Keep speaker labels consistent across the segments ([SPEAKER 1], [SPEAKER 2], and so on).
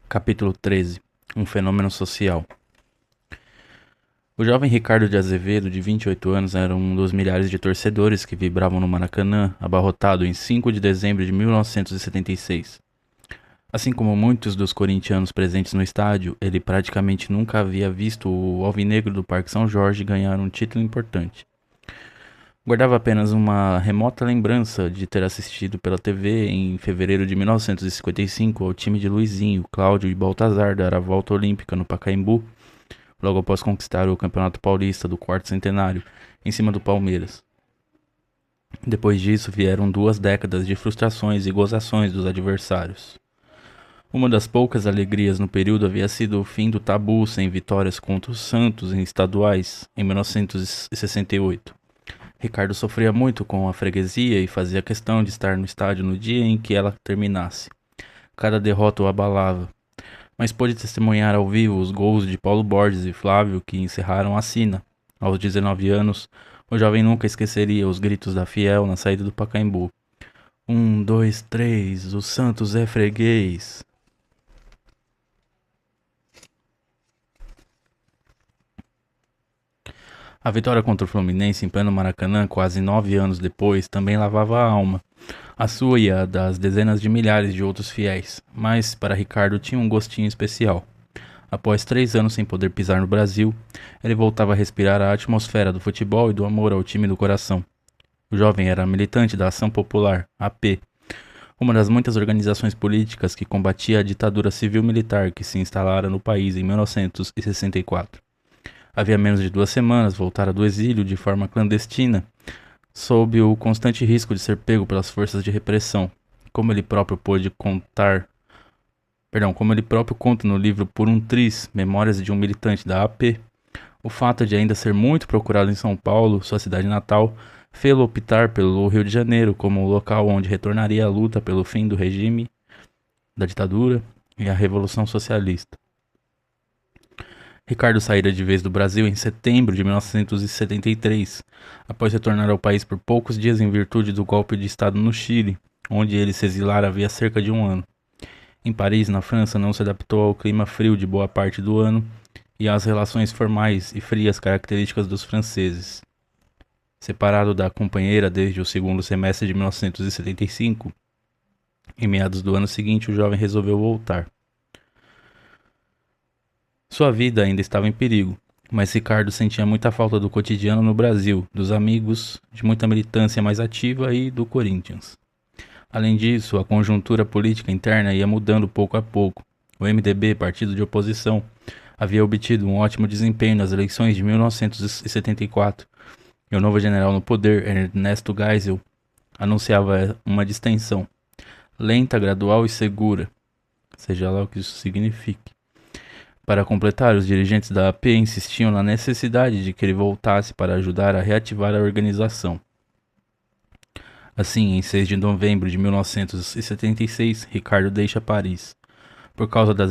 [SPEAKER 1] Capítulo 13. Um fenômeno social. O jovem Ricardo de Azevedo, de 28 anos, era um dos milhares de torcedores que vibravam no Maracanã, abarrotado em 5 de dezembro de 1976. Assim como muitos dos corintianos presentes no estádio, ele praticamente nunca havia visto o alvinegro do Parque São Jorge ganhar um título importante. Guardava apenas uma remota lembrança de ter assistido pela TV em fevereiro de 1955 ao time de Luizinho, Cláudio e Baltazar dar a volta olímpica no Pacaembu, logo após conquistar o Campeonato Paulista do quarto centenário, em cima do Palmeiras. Depois disso vieram 2 décadas de frustrações e gozações dos adversários. Uma das poucas alegrias no período havia sido o fim do tabu sem vitórias contra o Santos em estaduais, em 1968. Ricardo sofria muito com a freguesia e fazia questão de estar no estádio no dia em que ela terminasse. Cada derrota o abalava, mas pôde testemunhar ao vivo os gols de Paulo Borges e Flávio que encerraram a sina. Aos 19 anos, o jovem nunca esqueceria os gritos da Fiel na saída do Pacaembu. 1, 2, 3, o Santos é freguês. A vitória contra o Fluminense em pleno Maracanã, quase 9 anos depois, também lavava a alma, a sua e a das dezenas de milhares de outros fiéis, mas para Ricardo tinha um gostinho especial. Após 3 anos sem poder pisar no Brasil, ele voltava a respirar a atmosfera do futebol e do amor ao time do coração. O jovem era militante da Ação Popular, AP, uma das muitas organizações políticas que combatia a ditadura civil-militar que se instalara no país em 1964. Havia menos de 2 semanas voltara do exílio de forma clandestina, sob o constante risco de ser pego pelas forças de repressão, como ele próprio conta no livro Por um Triz, Memórias de um Militante da AP. O fato de ainda ser muito procurado em São Paulo, sua cidade natal, fê-lo optar pelo Rio de Janeiro como o local onde retornaria à luta pelo fim do regime, da ditadura e a Revolução Socialista. Ricardo saíra de vez do Brasil em setembro de 1973, após retornar ao país por poucos dias em virtude do golpe de Estado no Chile, onde ele se exilara havia cerca de um ano. Em Paris, na França, não se adaptou ao clima frio de boa parte do ano e às relações formais e frias características dos franceses. Separado da companheira desde o segundo semestre de 1975, em meados do ano seguinte o jovem resolveu voltar. Sua vida ainda estava em perigo, mas Ricardo sentia muita falta do cotidiano no Brasil, dos amigos, de muita militância mais ativa e do Corinthians. Além disso, a conjuntura política interna ia mudando pouco a pouco. O MDB, partido de oposição, havia obtido um ótimo desempenho nas eleições de 1974, e o novo general no poder, Ernesto Geisel, anunciava uma distensão, lenta, gradual e segura, seja lá o que isso signifique. Para completar, os dirigentes da AP insistiam na necessidade de que ele voltasse para ajudar a reativar a organização. Assim, em 6 de novembro de 1976, Ricardo deixa Paris. Por causa das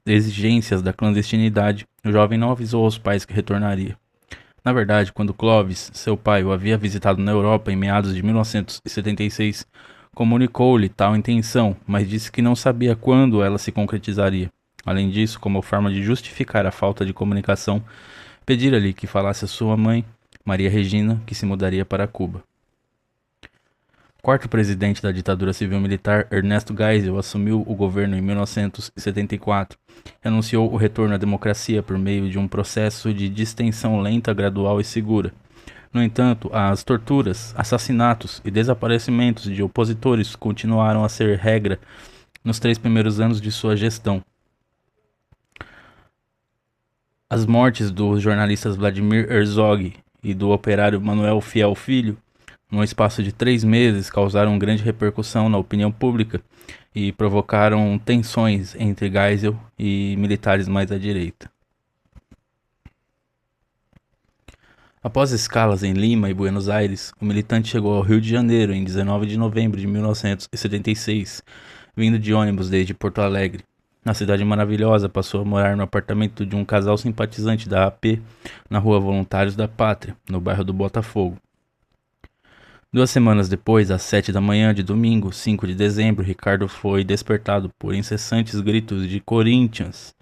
[SPEAKER 1] exigências da clandestinidade, o jovem não avisou aos pais que retornaria. Na verdade, quando Clovis, seu pai, o havia visitado na Europa em meados de 1976, comunicou-lhe tal intenção, mas disse que não sabia quando ela se concretizaria. Além disso, como forma de justificar a falta de comunicação, pedira-lhe que falasse a sua mãe, Maria Regina, que se mudaria para Cuba. O quarto presidente da ditadura civil-militar, Ernesto Geisel, assumiu o governo em 1974 e anunciou o retorno à democracia por meio de um processo de distensão lenta, gradual e segura. No entanto, as torturas, assassinatos e desaparecimentos de opositores continuaram a ser regra nos 3 primeiros anos de sua gestão. As mortes dos jornalistas Vladimir Herzog e do operário Manuel Fiel Filho, no espaço de 3 meses, causaram grande repercussão na opinião pública e provocaram tensões entre Geisel e militares mais à direita. Após escalas em Lima e Buenos Aires, o militante chegou ao Rio de Janeiro em 19 de novembro de 1976, vindo de ônibus desde Porto Alegre. Na Cidade Maravilhosa, passou a morar no apartamento de um casal simpatizante da AP, na Rua Voluntários da Pátria, no bairro do Botafogo. 2 semanas depois, às 7 da manhã de domingo, 5 de dezembro, Ricardo foi despertado por incessantes gritos de Corinthians.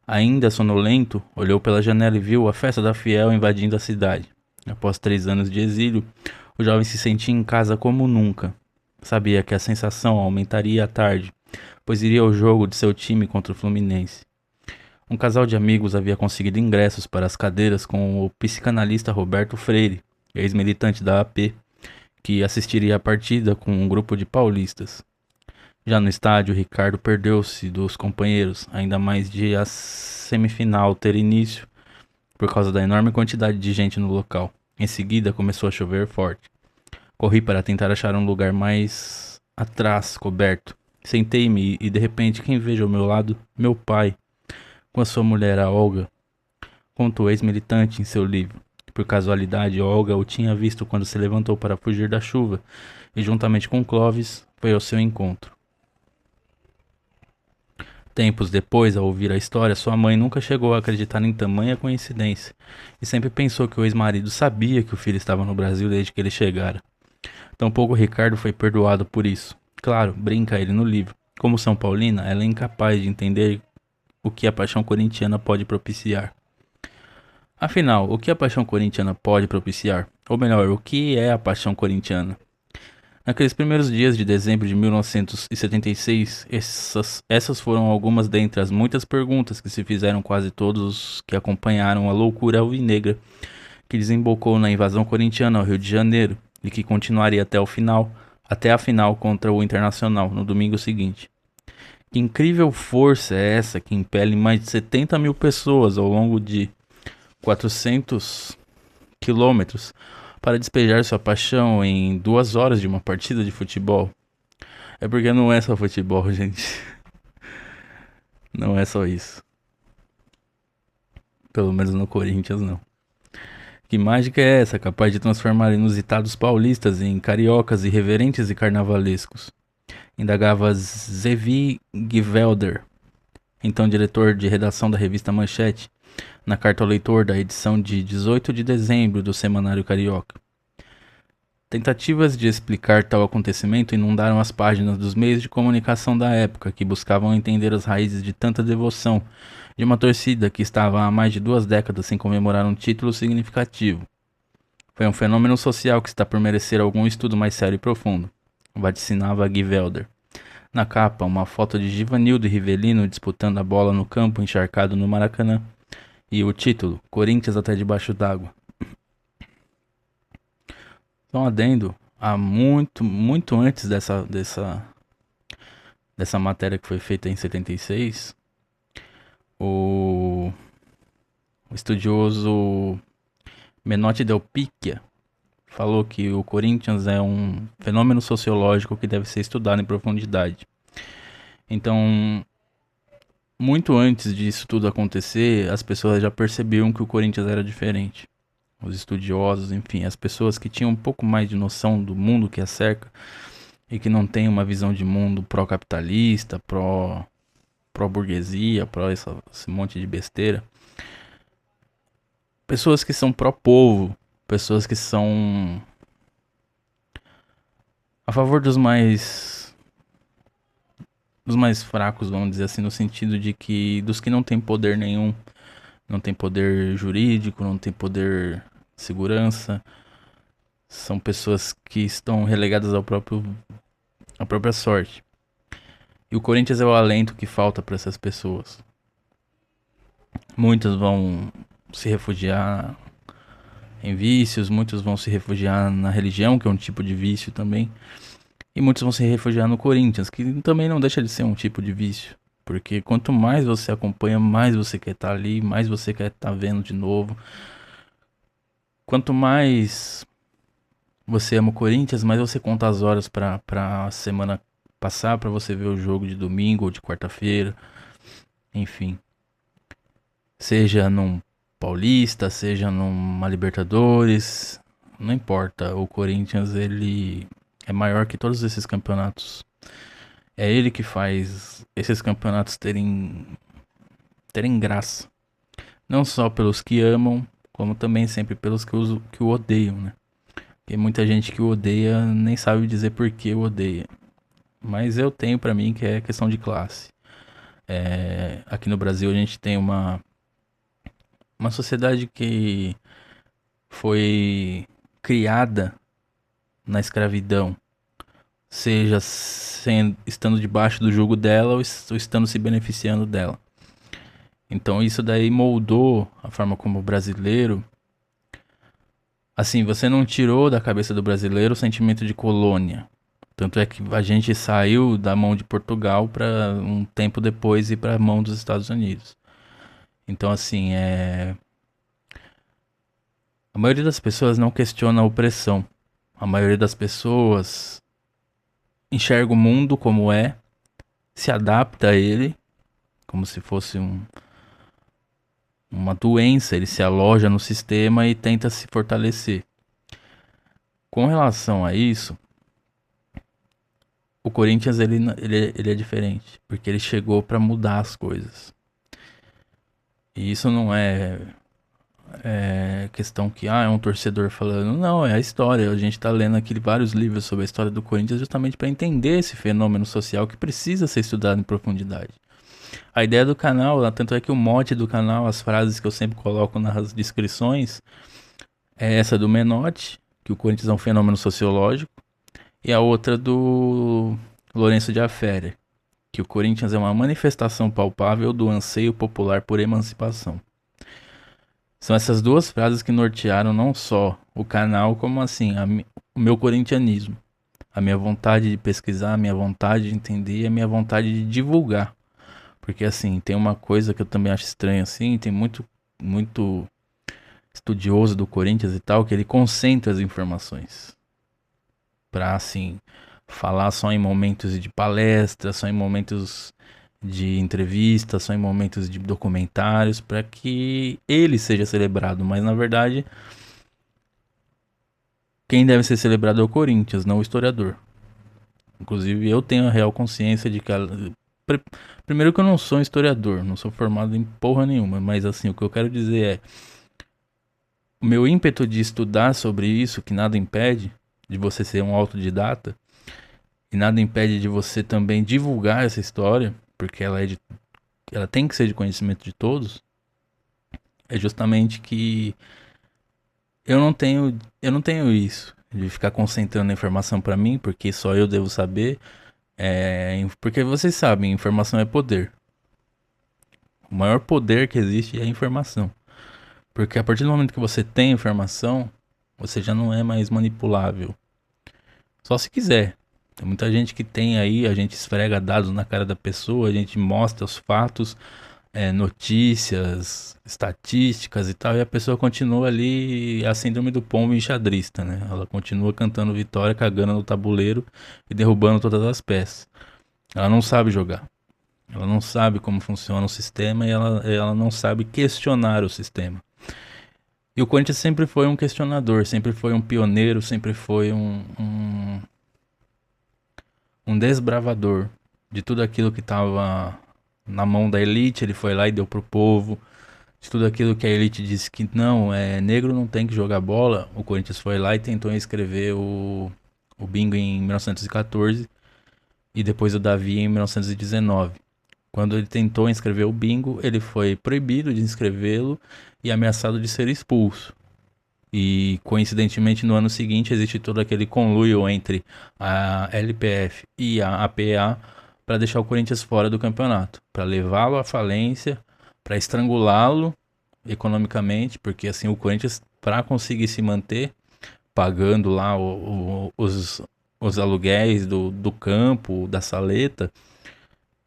[SPEAKER 1] Ainda sonolento, olhou pela janela e viu a festa da Fiel invadindo a cidade. Após 3 anos de exílio, o jovem se sentia em casa como nunca. Sabia que a sensação aumentaria à tarde, pois iria ao jogo de seu time contra o Fluminense. Um casal de amigos havia conseguido ingressos para as cadeiras com o psicanalista Roberto Freire, ex-militante da AP, que assistiria à partida com um grupo de paulistas. Já no estádio, Ricardo perdeu-se dos companheiros, ainda mais de a semifinal ter início, por causa da enorme quantidade de gente no local. Em seguida, começou a chover forte. Corri para tentar achar um lugar mais atrás, coberto. Sentei-me e de repente quem vejo ao meu lado? Meu pai, com a sua mulher, a Olga, conta o ex-militante em seu livro. Por casualidade, Olga o tinha visto quando se levantou para fugir da chuva e, juntamente com Clovis, foi ao seu encontro. Tempos depois, ao ouvir a história, sua mãe nunca chegou a acreditar em tamanha coincidência e sempre pensou que o ex-marido sabia que o filho estava no Brasil desde que ele chegara. Tampouco Ricardo foi perdoado por isso. Claro, brinca ele no livro. Como São Paulina, ela é incapaz de entender o que a paixão corintiana pode propiciar. Afinal, o que a paixão corintiana pode propiciar? Ou melhor, o que é a paixão corintiana? Naqueles primeiros dias de dezembro de 1976, essas foram algumas dentre as muitas perguntas que se fizeram quase todos os que acompanharam a loucura alvinegra que desembocou na invasão corintiana ao Rio de Janeiro e que continuaria até a final contra o Internacional no domingo seguinte. Que incrível força é essa que impele mais de 70 mil pessoas ao longo de 400 quilômetros para despejar sua paixão em 2 horas de uma partida de futebol? É porque não é só futebol, gente. Não é só isso. Pelo menos no Corinthians, não. Que mágica é essa, capaz de transformar inusitados paulistas em cariocas irreverentes e carnavalescos? Indagava Zevi Givelder, então diretor de redação da revista Manchete, na carta ao leitor da edição de 18 de dezembro do Semanário Carioca. Tentativas de explicar tal acontecimento inundaram as páginas dos meios de comunicação da época, que buscavam entender as raízes de tanta devoção de uma torcida que estava há mais de 2 décadas sem comemorar um título significativo. Foi um fenômeno social que está por merecer algum estudo mais sério e profundo, vaticinava Givelder. Na capa, uma foto de Givanildo e Rivelino disputando a bola no campo encharcado no Maracanã. E o título, Corinthians até debaixo d'água. Só um adendo, há muito antes dessa matéria que foi feita em 76, o estudioso Menotti Del Picchia falou que o Corinthians é um fenômeno sociológico que deve ser estudado em profundidade. Então, muito antes disso tudo acontecer, as pessoas já percebiam que o Corinthians era diferente. Os estudiosos, enfim, as pessoas que tinham um pouco mais de noção do mundo que a cerca e que não tem uma visão de mundo pró-capitalista, pró-burguesia, esse monte de besteira. Pessoas que são pró-povo, pessoas que são a favor dos mais fracos, vamos dizer assim, no sentido de que dos que não têm poder nenhum, não tem poder jurídico, não tem poder de segurança, são pessoas que estão relegadas à própria sorte. E o Corinthians é o alento que falta para essas pessoas. Muitos vão se refugiar em vícios, muitos vão se refugiar na religião, que é um tipo de vício também. E muitos vão se refugiar no Corinthians, que também não deixa de ser um tipo de vício. Porque quanto mais você acompanha, mais você quer estar ali, mais você quer estar vendo de novo. Quanto mais você ama o Corinthians, mais você conta as horas pra a semana passar, pra você ver o jogo de domingo ou de quarta-feira. Enfim. Seja num Paulista, seja numa Libertadores, não importa. O Corinthians, ele é maior que todos esses campeonatos. É ele que faz esses campeonatos terem graça. Não só pelos que amam, como também sempre pelos que o odeiam, né? Tem muita gente que o odeia, nem sabe dizer por que o odeia. Mas eu tenho pra mim que é questão de classe. Aqui no Brasil a gente tem uma sociedade que foi criada na escravidão, seja estando debaixo do jugo dela ou estando se beneficiando dela. Então isso daí moldou a forma como o brasileiro. Assim, você não tirou da cabeça do brasileiro o sentimento de colônia. Tanto é que a gente saiu da mão de Portugal para um tempo depois ir para a mão dos Estados Unidos. Então, assim, a maioria das pessoas não questiona a opressão. A maioria das pessoas enxerga o mundo como é, se adapta a ele, como se fosse uma doença. Ele se aloja no sistema e tenta se fortalecer. Com relação a isso, o Corinthians ele é diferente, porque ele chegou para mudar as coisas. E isso não é questão que é um torcedor falando, não, é a história. A gente tá lendo aqui vários livros sobre a história do Corinthians justamente para entender esse fenômeno social que precisa ser estudado em profundidade. A ideia do canal, tanto é que o mote do canal, as frases que eu sempre coloco nas descrições, é essa do Menotti, que o Corinthians é um fenômeno sociológico, e a outra do Lourenço de Affera, que o Corinthians é uma manifestação palpável do anseio popular por emancipação. São essas duas frases que nortearam não só o canal, como assim, o meu corintianismo. A minha vontade de pesquisar, a minha vontade de entender, a minha vontade de divulgar. Porque assim, tem uma coisa que eu também acho estranha assim, tem muito estudioso do Corinthians e tal, que ele concentra as informações. Pra assim, falar só em momentos de palestra, só em momentos de entrevistas, só em momentos de documentários, para que ele seja celebrado. Mas na verdade, quem deve ser celebrado é o Corinthians, não o historiador. Inclusive, eu tenho a real consciência de que. Primeiro, que eu não sou um historiador, não sou formado em porra nenhuma, mas assim, o que eu quero dizer é. O meu ímpeto de estudar sobre isso, que nada impede de você ser um autodidata, e nada impede de você também divulgar essa história, porque ela tem que ser de conhecimento de todos, é justamente que eu não tenho isso de ficar concentrando a informação para mim, porque só eu devo saber, porque vocês sabem, informação é poder. O maior poder que existe é a informação. Porque a partir do momento que você tem informação, você já não é mais manipulável. Só se quiser. Tem muita gente que tem aí, a gente esfrega dados na cara da pessoa, a gente mostra os fatos, notícias, estatísticas e tal, e a pessoa continua ali a síndrome do pombo enxadrista, né? Ela continua cantando vitória, cagando no tabuleiro e derrubando todas as peças. Ela não sabe jogar. Ela não sabe como funciona o sistema e ela não sabe questionar o sistema. E o Corinthians sempre foi um questionador, sempre foi um pioneiro, sempre foi um desbravador de tudo aquilo que estava na mão da elite. Ele foi lá e deu pro povo. De tudo aquilo que a elite disse que não, negro não tem que jogar bola, o Corinthians foi lá e tentou escrever o bingo em 1914 e depois o Davi em 1919. Quando ele tentou inscrever o bingo, ele foi proibido de inscrevê-lo e ameaçado de ser expulso. E coincidentemente no ano seguinte existe todo aquele conluio entre a LPF e a APA para deixar o Corinthians fora do campeonato, para levá-lo à falência, para estrangulá-lo economicamente, porque assim o Corinthians, para conseguir se manter pagando lá os aluguéis do campo, da saleta,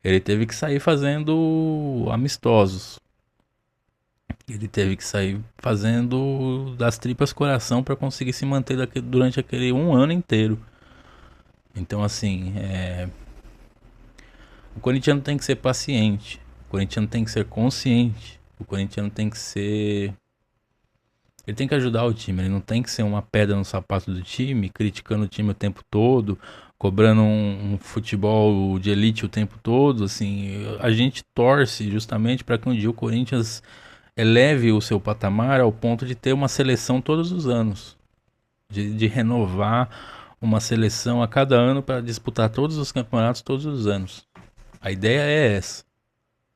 [SPEAKER 1] ele teve que sair fazendo amistosos. Ele teve que sair fazendo das tripas coração para conseguir se manter durante aquele um ano inteiro. Então, assim, o corintiano tem que ser paciente. O corintiano tem que ser consciente. O corintiano tem que ser. Ele tem que ajudar o time. Ele não tem que ser uma pedra no sapato do time, criticando o time o tempo todo, cobrando um futebol de elite o tempo todo. Assim, a gente torce justamente para que um dia o Corinthians eleve o seu patamar ao ponto de ter uma seleção todos os anos. de renovar uma seleção a cada ano para disputar todos os campeonatos todos os anos. A ideia é essa.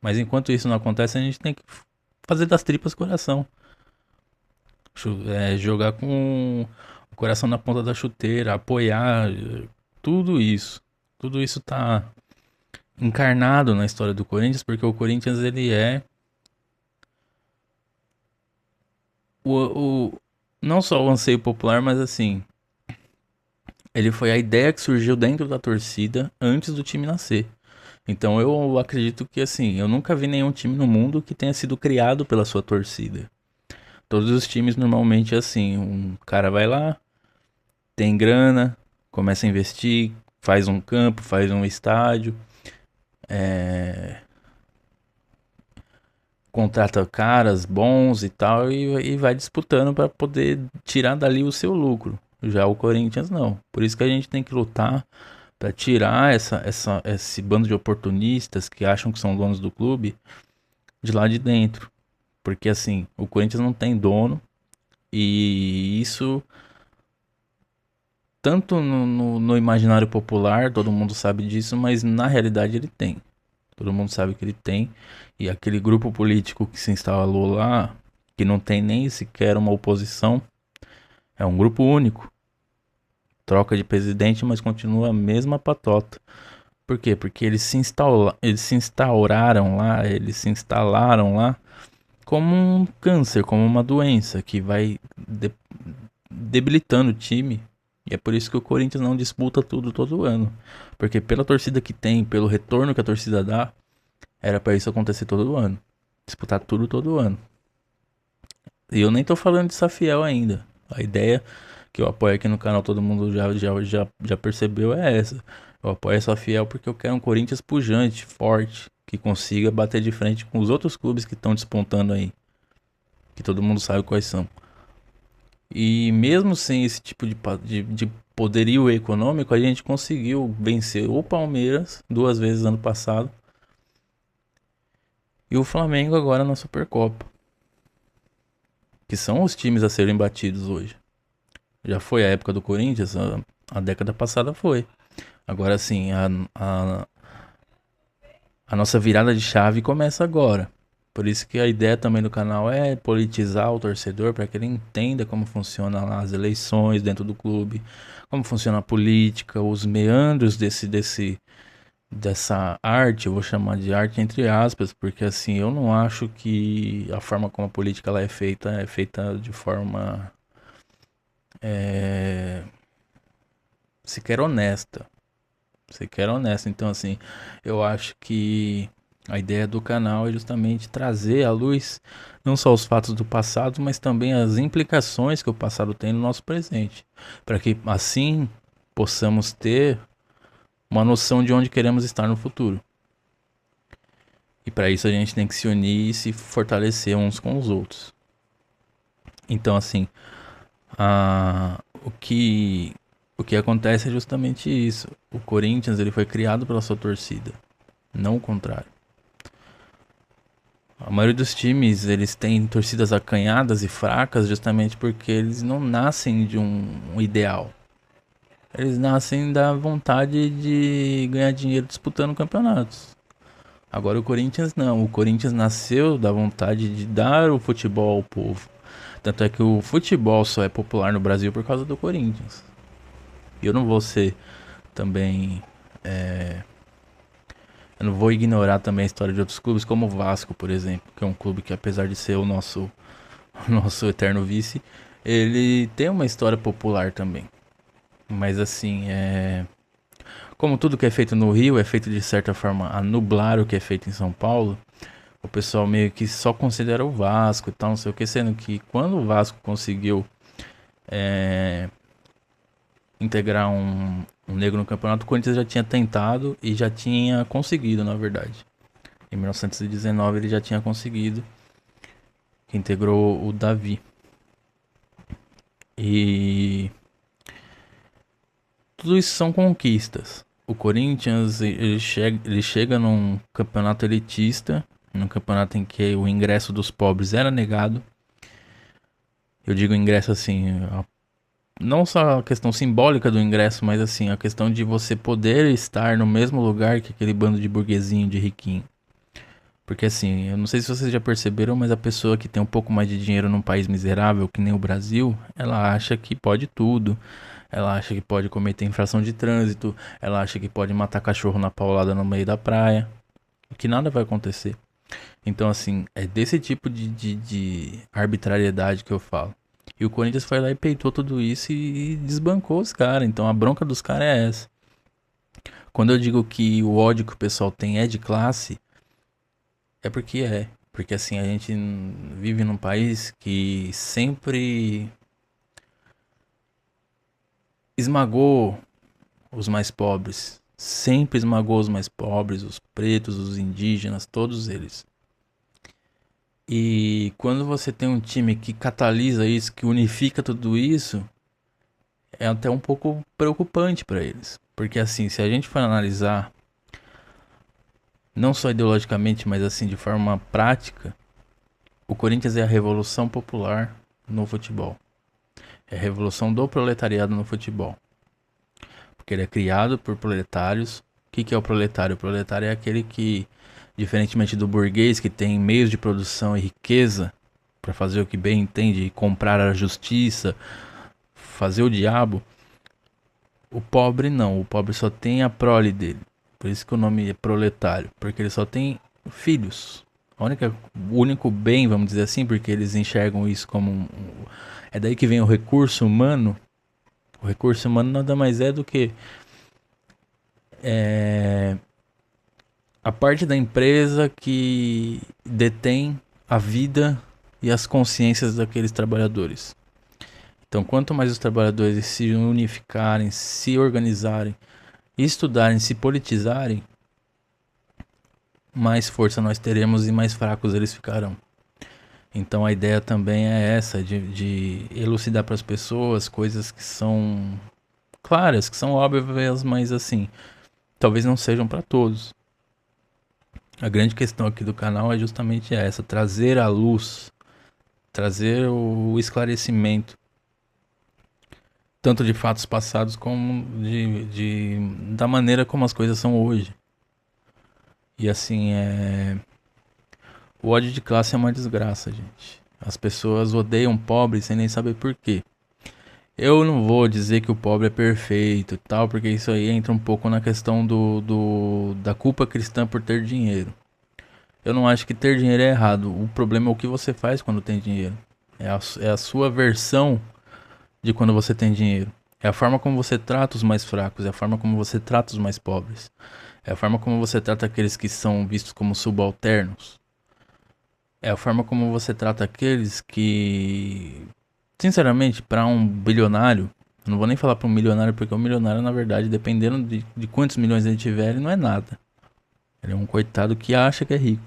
[SPEAKER 1] Mas enquanto isso não acontece, a gente tem que fazer das tripas coração. Jogar com o coração na ponta da chuteira, apoiar, tudo isso. Tudo isso tá encarnado na história do Corinthians, porque o Corinthians ele é o não só o anseio popular, mas assim, ele foi a ideia que surgiu dentro da torcida antes do time nascer. Então eu acredito que assim, eu nunca vi nenhum time no mundo que tenha sido criado pela sua torcida. Todos os times normalmente é assim, um cara vai lá, tem grana, começa a investir, faz um campo, faz um estádio, contrata caras bons e tal e vai disputando para poder tirar dali o seu lucro. Já o Corinthians não. Por isso que a gente tem que lutar para tirar esse bando de oportunistas que acham que são donos do clube de lá de dentro. Porque assim, o Corinthians não tem dono e isso tanto no imaginário popular, todo mundo sabe disso, mas na realidade ele tem. Todo mundo sabe que ele tem. E aquele grupo político que se instalou lá, que não tem nem sequer uma oposição, é um grupo único. Troca de presidente, mas continua a mesma patota. Por quê? Porque eles se instauraram lá, eles se instalaram lá como um câncer, como uma doença que vai debilitando o time. E é por isso que o Corinthians não disputa tudo todo ano. Porque pela torcida que tem, pelo retorno que a torcida dá, era pra isso acontecer todo ano. Disputar tudo todo ano. E eu nem tô falando de Safiel ainda. A ideia que eu apoio aqui no canal, todo mundo já percebeu, é essa. Eu apoio a Safiel porque eu quero um Corinthians pujante, forte, que consiga bater de frente com os outros clubes que estão despontando aí. Que todo mundo sabe quais são. E mesmo sem esse tipo de poderio econômico, a gente conseguiu vencer o Palmeiras 2 vezes ano passado. E o Flamengo agora na Supercopa. Que são os times a serem batidos hoje. Já foi a época do Corinthians, a década passada foi. Agora sim, a nossa virada de chave começa agora. Por isso que a ideia também do canal é politizar o torcedor para que ele entenda como funciona lá as eleições dentro do clube, como funciona a política, os meandros dessa arte, eu vou chamar de arte entre aspas, porque assim, eu não acho que a forma como a política ela é feita de forma sequer honesta. Sequer honesta. Então assim, eu acho que a ideia do canal é justamente trazer à luz não só os fatos do passado, mas também as implicações que o passado tem no nosso presente, para que assim possamos ter uma noção de onde queremos estar no futuro. E para isso a gente tem que se unir e se fortalecer uns com os outros. Então assim, o que acontece é justamente isso. O Corinthians ele foi criado pela sua torcida, não o contrário. A maioria dos times eles têm torcidas acanhadas e fracas justamente porque eles não nascem de um ideal. Eles nascem da vontade de ganhar dinheiro disputando campeonatos. Agora o Corinthians não. O Corinthians nasceu da vontade de dar o futebol ao povo. Tanto é que o futebol só é popular no Brasil por causa do Corinthians. E eu não vou ser também. Eu não vou ignorar também a história de outros clubes, como o Vasco, por exemplo, que é um clube que, apesar de ser o nosso, o nosso eterno vice, ele tem uma história popular também. Mas assim, como tudo que é feito no Rio é feito de certa forma a nublar o que é feito em São Paulo, o pessoal meio que só considera o Vasco e tal, não sei o que, sendo que quando o Vasco conseguiu integrar um negro no campeonato, o Corinthians já tinha tentado e já tinha conseguido, na verdade. Em 1919 ele já tinha conseguido, que integrou o Davi. E tudo isso são conquistas. O Corinthians ele chega num campeonato elitista, num campeonato em que o ingresso dos pobres era negado. Eu digo ingresso assim, não só a questão simbólica do ingresso, mas assim, a questão de você poder estar no mesmo lugar que aquele bando de burguesinho, de riquinho. Porque assim, eu não sei se vocês já perceberam, mas a pessoa que tem um pouco mais de dinheiro num país miserável, que nem o Brasil, ela acha que pode tudo. Ela acha que pode cometer infração de trânsito, ela acha que pode matar cachorro na paulada no meio da praia, que nada vai acontecer. Então, assim, é desse tipo de arbitrariedade que eu falo. E o Corinthians foi lá e peitou tudo isso e desbancou os caras. Então a bronca dos caras é essa. Quando eu digo que o ódio que o pessoal tem é de classe, é porque é. Porque assim, a gente vive num país que sempre esmagou os mais pobres. Sempre esmagou os mais pobres, os pretos, os indígenas, todos eles. E quando você tem um time que catalisa isso, que unifica tudo isso, é até um pouco preocupante para eles. Porque assim, se a gente for analisar, não só ideologicamente, mas assim de forma prática, o Corinthians é a revolução popular no futebol. É a revolução do proletariado no futebol. Porque ele é criado por proletários. O que é o proletário? O proletário é aquele que, diferentemente do burguês, que tem meios de produção e riqueza para fazer o que bem entende, comprar a justiça, fazer o diabo. O pobre não, o pobre só tem a prole dele. Por isso que o nome é proletário, porque ele só tem filhos. O único bem, vamos dizer assim, porque eles enxergam isso como é daí que vem o recurso humano. O recurso humano nada mais é do que é, a parte da empresa que detém a vida e as consciências daqueles trabalhadores. Então, quanto mais os trabalhadores se unificarem, se organizarem, estudarem, se politizarem, mais força nós teremos e mais fracos eles ficarão. Então a ideia também é essa, de elucidar para as pessoas coisas que são claras, que são óbvias, mas assim, talvez não sejam para todos. A grande questão aqui do canal é justamente essa, trazer a luz, trazer o esclarecimento, tanto de fatos passados como da maneira como as coisas são hoje. E assim, o ódio de classe é uma desgraça, gente. As pessoas odeiam pobres sem nem saber por quê. Eu não vou dizer que o pobre é perfeito e tal, porque isso aí entra um pouco na questão da culpa cristã por ter dinheiro. Eu não acho que ter dinheiro é errado. O problema é o que você faz quando tem dinheiro. É a sua versão de quando você tem dinheiro. É a forma como você trata os mais fracos, é a forma como você trata os mais pobres. É a forma como você trata aqueles que são vistos como subalternos. É a forma como você trata aqueles que, sinceramente, para um bilionário, eu não vou nem falar para um milionário, porque o milionário, na verdade, dependendo de quantos milhões ele tiver, ele não é nada. Ele é um coitado que acha que é rico.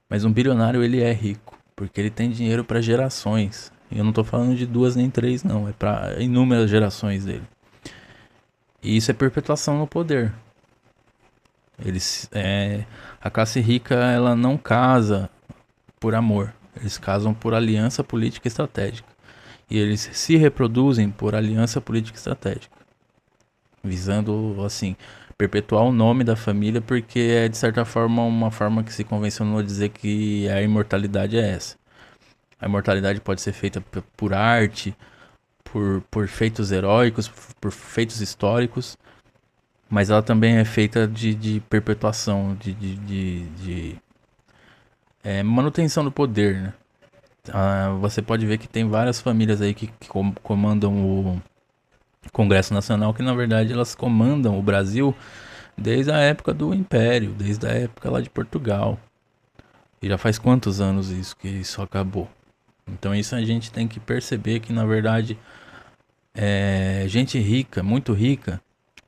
[SPEAKER 1] Mas um bilionário, ele é rico, porque ele tem dinheiro para gerações. E eu não tô falando de duas nem três, não. É para inúmeras gerações dele. E isso é perpetuação no poder. A classe rica, ela não casa por amor. Eles casam por aliança política estratégica. E eles se reproduzem por aliança política estratégica. Visando, assim, perpetuar o nome da família, porque é, de certa forma, uma forma que se convencionou dizer que a imortalidade é essa. A imortalidade pode ser feita por arte, por feitos heróicos, por feitos históricos, mas ela também é feita de perpetuação, de manutenção do poder, né? Você pode ver que tem várias famílias aí que comandam o Congresso Nacional, que na verdade elas comandam o Brasil desde a época do Império, desde a época lá de Portugal. E já faz quantos anos isso que isso acabou? Então isso a gente tem que perceber que na verdade gente rica, muito rica,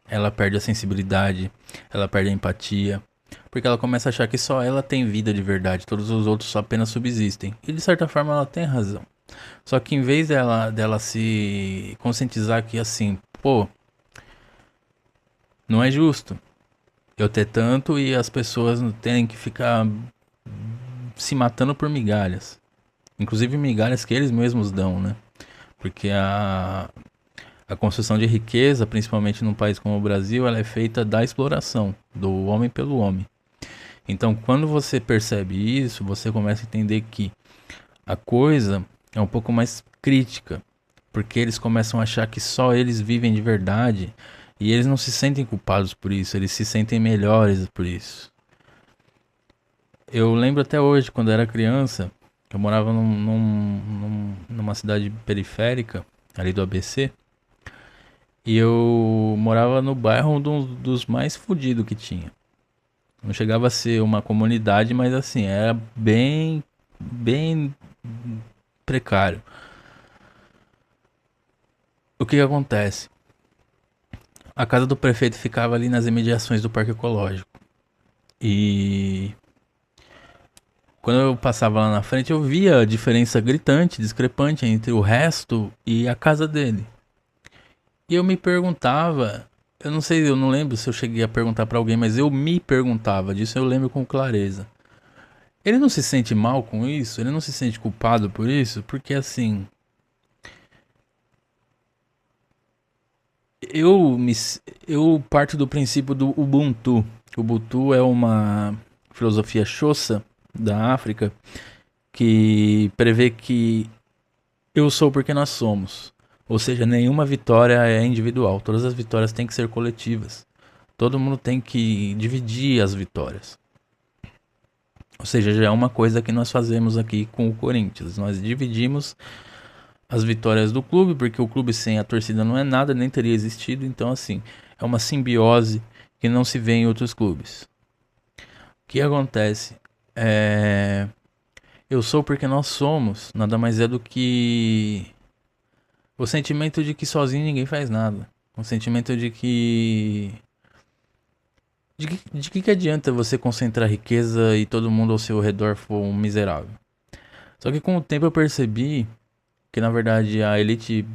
[SPEAKER 1] ela perde a sensibilidade, ela perde a empatia, porque ela começa a achar que só ela tem vida de verdade, todos os outros só apenas subsistem. E de certa forma ela tem razão. Só que em vez dela se conscientizar que assim, pô, não é justo eu ter tanto e as pessoas terem que ficar se matando por migalhas. Inclusive migalhas que eles mesmos dão, né? Porque A construção de riqueza, principalmente num país como o Brasil, ela é feita da exploração, do homem pelo homem. Então, quando você percebe isso, você começa a entender que a coisa é um pouco mais crítica, porque eles começam a achar que só eles vivem de verdade e eles não se sentem culpados por isso, eles se sentem melhores por isso. Eu lembro até hoje, quando eu era criança, eu morava numa cidade periférica, ali do ABC, e eu morava no bairro dos mais fodidos que tinha. Não chegava a ser uma comunidade, mas assim, era bem precário. O que que acontece? A casa do prefeito ficava ali nas imediações do Parque Ecológico. E quando eu passava lá na frente, eu via a diferença gritante, discrepante entre o resto e a casa dele. E eu me perguntava, eu não sei, eu não lembro se eu cheguei a perguntar pra alguém, mas eu me perguntava, disso eu lembro com clareza. Ele não se sente mal com isso? Ele não se sente culpado por isso? Porque assim, eu me eu parto do princípio do Ubuntu. Ubuntu é uma filosofia Xhosa da África que prevê que eu sou porque nós somos. Ou seja, nenhuma vitória é individual, todas as vitórias têm que ser coletivas. Todo mundo tem que dividir as vitórias. Ou seja, já é uma coisa que nós fazemos aqui com o Corinthians. Nós dividimos as vitórias do clube, porque o clube sem a torcida não é nada, nem teria existido. Então, assim, é uma simbiose que não se vê em outros clubes. O que acontece? Eu sou porque nós somos, nada mais é do que o sentimento de que sozinho ninguém faz nada. O sentimento de que. De que adianta você concentrar riqueza e todo mundo ao seu redor for um miserável? Só que com o tempo eu percebi que na verdade a elite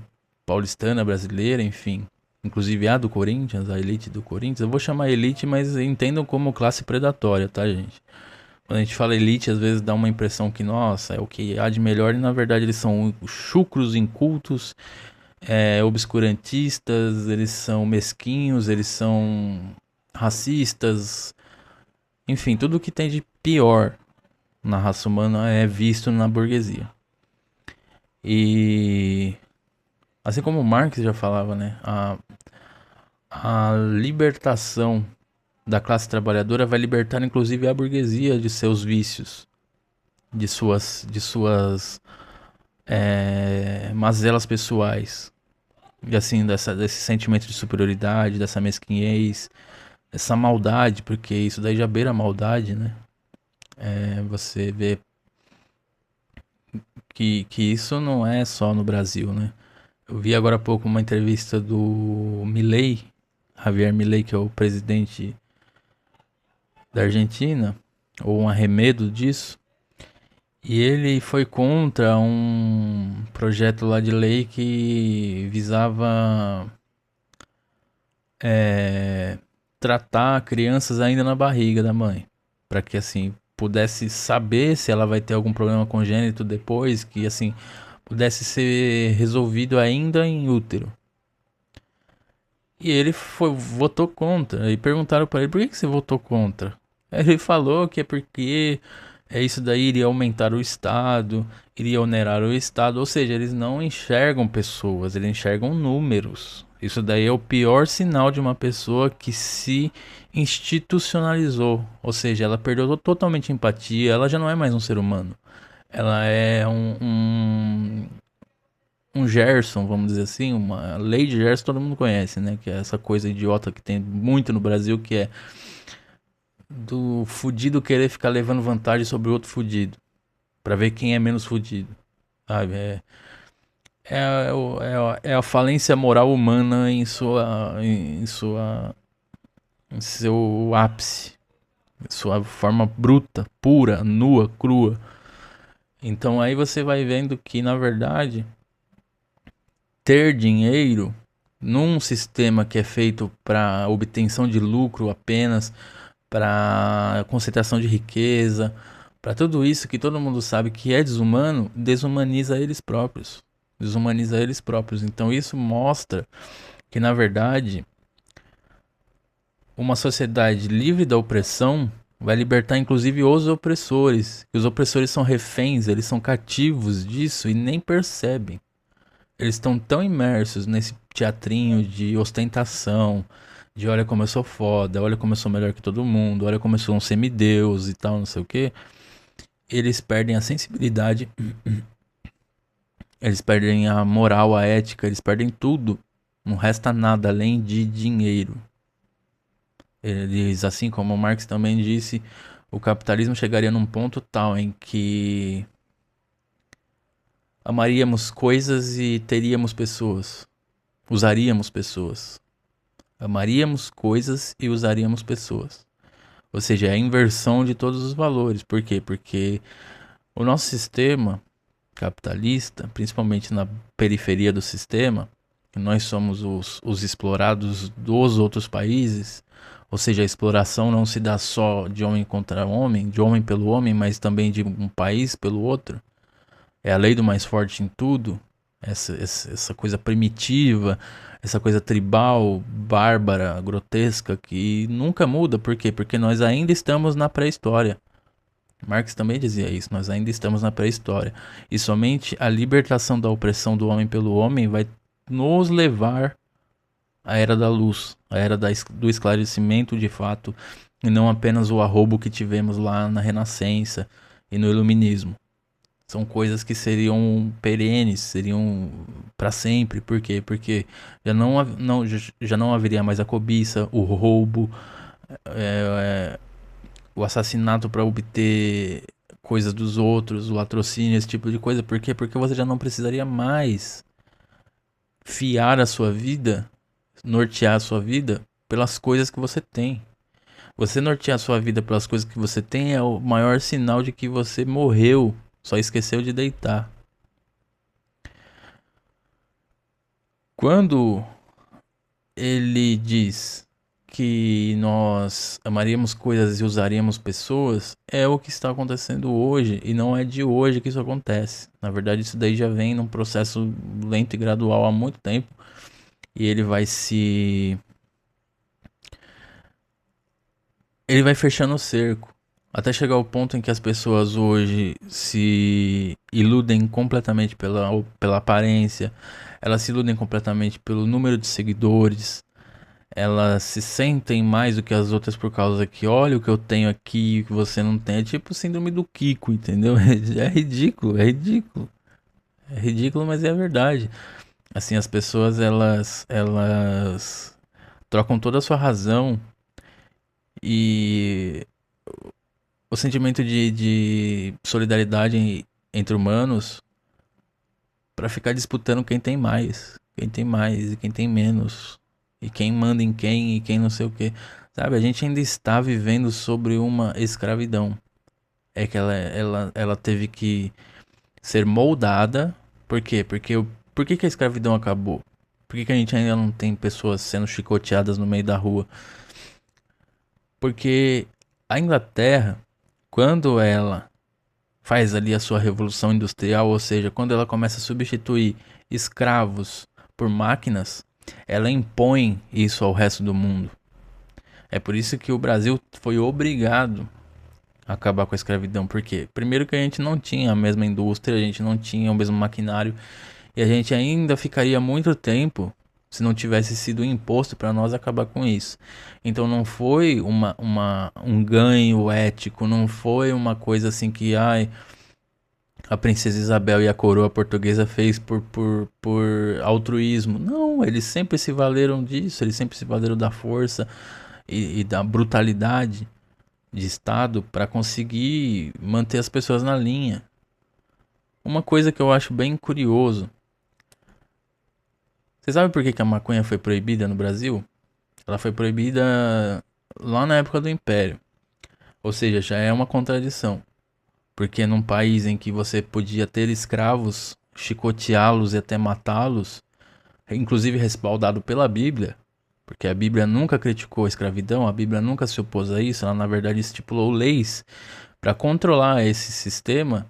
[SPEAKER 1] paulistana, brasileira, enfim, inclusive a do Corinthians, a elite do Corinthians, eu vou chamar elite, mas entendam como classe predatória, tá, gente? Quando a gente fala elite, às vezes dá uma impressão que, nossa, é o que há de melhor, e na verdade eles são chucros, incultos, obscurantistas, eles são mesquinhos, eles são racistas, enfim, tudo que tem de pior na raça humana é visto na burguesia. E assim como Marx já falava, né, a libertação da classe trabalhadora vai libertar inclusive a burguesia de seus vícios, de suas mazelas pessoais. E assim, desse sentimento de superioridade, dessa mesquinhez, essa maldade, porque isso daí já beira a maldade, né? Você vê que isso não é só no Brasil, né? Eu vi agora há pouco uma entrevista do Milei, Javier Milei, que é o presidente da Argentina, ou um arremedo disso. E ele foi contra um projeto lá de lei que visava tratar crianças ainda na barriga da mãe, para que assim pudesse saber se ela vai ter algum problema congênito depois, que assim pudesse ser resolvido ainda em útero. E ele votou contra. E perguntaram para ele por que você votou contra. Ele falou que é porque isso daí iria aumentar o Estado, iria onerar o Estado. Ou seja, eles não enxergam pessoas, eles enxergam números. Isso daí é o pior sinal de uma pessoa que se institucionalizou. Ou seja, ela perdeu totalmente a empatia, ela já não é mais um ser humano. Ela é um Gerson, vamos dizer assim, uma lei de Gerson todo mundo conhece, né? Que é essa coisa idiota que tem muito no Brasil, que é do fudido querer ficar levando vantagem sobre o outro fudido, pra ver quem é menos fudido, sabe? É a falência moral humana em seu ápice, em sua forma bruta, pura, nua, crua. Então aí você vai vendo que na verdade ter dinheiro num sistema que é feito para obtenção de lucro apenas, para concentração de riqueza, para tudo isso que todo mundo sabe que é desumano, desumaniza eles próprios. desumaniza eles próprios. Então isso mostra que, na verdade, uma sociedade livre da opressão vai libertar inclusive os opressores. E os opressores são reféns, eles são cativos disso e nem percebem. Eles estão tão imersos nesse teatrinho de ostentação, de olha como eu sou foda, olha como eu sou melhor que todo mundo, olha como eu sou um semideus e tal, não sei o que. Eles perdem a sensibilidade, eles perdem a moral, a ética, eles perdem tudo. Não resta nada além de dinheiro. Eles, assim como Marx também disse, o capitalismo chegaria num ponto tal em que amaríamos coisas e teríamos pessoas. Usaríamos pessoas. Amaríamos coisas e usaríamos pessoas. Ou seja, é a inversão de todos os valores. Por quê? Porque o nosso sistema capitalista, principalmente na periferia do sistema, nós somos os explorados dos outros países. Ou seja, a exploração não se dá só de homem contra homem, de homem pelo homem, mas também de um país pelo outro. É a lei do mais forte em tudo. Essa coisa primitiva, essa coisa tribal, bárbara, grotesca, que nunca muda. Por quê? Porque nós ainda estamos na pré-história. Marx também dizia isso, nós ainda estamos na pré-história. E somente a libertação da opressão do homem pelo homem vai nos levar à era da luz, à era do esclarecimento de fato, e não apenas o arrobo que tivemos lá na Renascença e no Iluminismo. São coisas que seriam perenes, seriam para sempre. Por quê? Porque já não haveria mais a cobiça, o roubo, o assassinato para obter coisas dos outros, o latrocínio, esse tipo de coisa. Por quê? Porque você já não precisaria mais fiar a sua vida, nortear a sua vida pelas coisas que você tem. Você nortear a sua vida pelas coisas que você tem é o maior sinal de que você morreu, só esqueceu de deitar. Quando ele diz que nós amaríamos coisas e usaríamos pessoas, é o que está acontecendo hoje, e não é de hoje que isso acontece. Na verdade, isso daí já vem num processo lento e gradual há muito tempo, e ele vai fechando o cerco, até chegar ao ponto em que as pessoas hoje se iludem completamente pela aparência, elas se iludem completamente pelo número de seguidores, elas se sentem mais do que as outras por causa que olha o que eu tenho aqui e o que você não tem. É tipo o síndrome do Kiko, entendeu? É ridículo, é ridículo. É ridículo, mas é a verdade. Assim, as pessoas elas trocam toda a sua razão e o sentimento de solidariedade entre humanos pra ficar disputando quem tem mais e quem tem menos, e quem manda em quem e quem não sei o que. Sabe, a gente ainda está vivendo sobre uma escravidão. É que ela teve que ser moldada. Por quê? Por que a escravidão acabou? Por que a gente ainda não tem pessoas sendo chicoteadas no meio da rua? Porque a Inglaterra, quando ela faz ali a sua revolução industrial, ou seja, quando ela começa a substituir escravos por máquinas, ela impõe isso ao resto do mundo. É por isso que o Brasil foi obrigado a acabar com a escravidão. Por quê? Primeiro que a gente não tinha a mesma indústria, a gente não tinha o mesmo maquinário, e a gente ainda ficaria muito tempo se não tivesse sido imposto para nós acabar com isso. Então não foi um ganho ético, não foi uma coisa assim que a princesa Isabel e a coroa portuguesa fez por altruísmo. Não, eles sempre se valeram disso, eles sempre se valeram da força e da brutalidade de Estado para conseguir manter as pessoas na linha. Uma coisa que eu acho bem curioso. Você sabe por que a maconha foi proibida no Brasil? Ela foi proibida lá na época do Império. Ou seja, já é uma contradição. Porque num país em que você podia ter escravos, chicoteá-los e até matá-los, inclusive respaldado pela Bíblia, porque a Bíblia nunca criticou a escravidão, a Bíblia nunca se opôs a isso, ela na verdade estipulou leis para controlar esse sistema.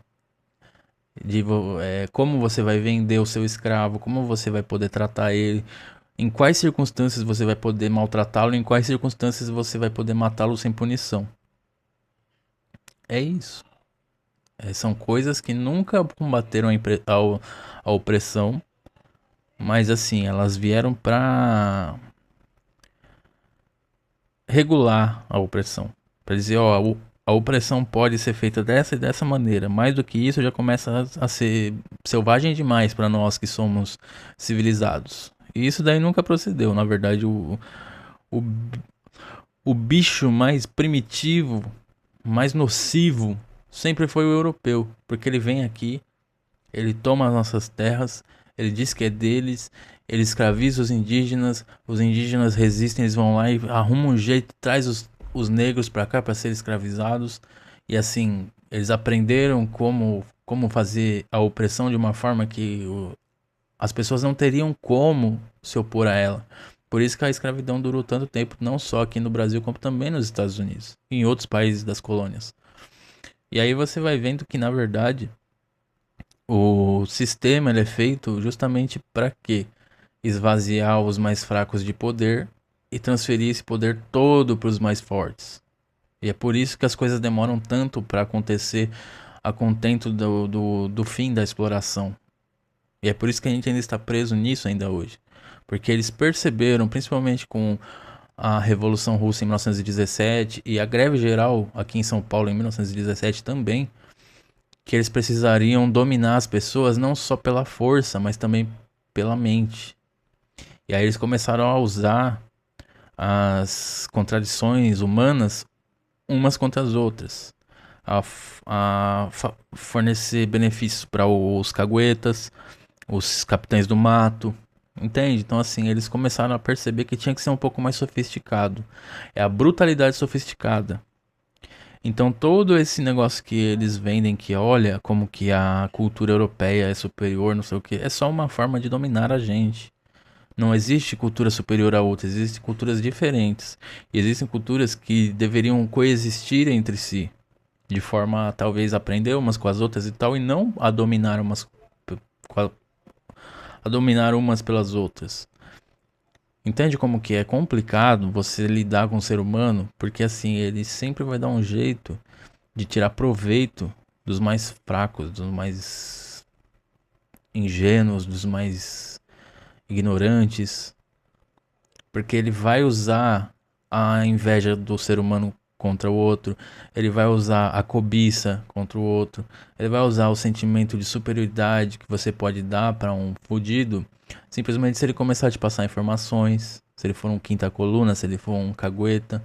[SPEAKER 1] como você vai vender o seu escravo, como você vai poder tratar ele, em quais circunstâncias você vai poder maltratá-lo, em quais circunstâncias você vai poder matá-lo sem punição. É isso. São coisas que nunca combateram a opressão, mas assim, elas vieram para regular a opressão. Para dizer, ó, a opressão pode ser feita dessa e dessa maneira. Mais do que isso, já começa a ser selvagem demais para nós que somos civilizados. E isso daí nunca procedeu. Na verdade, o, o bicho mais primitivo, mais nocivo, sempre foi o europeu. Porque ele vem aqui, ele toma as nossas terras, ele diz que é deles, ele escraviza os indígenas resistem, eles vão lá e arrumam um jeito, traz os negros para cá para serem escravizados. E assim, eles aprenderam como fazer a opressão de uma forma que as pessoas não teriam como se opor a ela. Por isso que a escravidão durou tanto tempo, não só aqui no Brasil, como também nos Estados Unidos, e em outros países das colônias. E aí você vai vendo que, na verdade, o sistema ele é feito justamente para quê? Esvaziar os mais fracos de poder e transferir esse poder todo para os mais fortes. E é por isso que as coisas demoram tanto para acontecer a contento do fim da exploração. E é por isso que a gente ainda está preso nisso ainda hoje. Porque eles perceberam, principalmente com a Revolução Russa em 1917 e a greve geral aqui em São Paulo em 1917 também, que eles precisariam dominar as pessoas não só pela força, mas também pela mente. E aí eles começaram a usar as contradições humanas umas contra as outras, a fornecer benefícios para os caguetas, os capitães do mato, entende? Então assim, eles começaram a perceber que tinha que ser um pouco mais sofisticado. É a brutalidade sofisticada. Então todo esse negócio que eles vendem que olha como que a cultura europeia é superior, não sei o que, é só uma forma de dominar a gente. Não existe cultura superior a outra, existem culturas diferentes. E existem culturas que deveriam coexistir entre si, de forma a talvez aprender umas com as outras e tal, e não a dominar a dominar umas pelas outras. Entende como que é complicado você lidar com o ser humano? Porque assim, ele sempre vai dar um jeito de tirar proveito dos mais fracos, dos mais ingênuos, dos mais ignorantes, porque ele vai usar a inveja do ser humano contra o outro, ele vai usar a cobiça contra o outro, ele vai usar o sentimento de superioridade que você pode dar para um fudido, simplesmente se ele começar a te passar informações, se ele for um quinta coluna, se ele for um cagueta.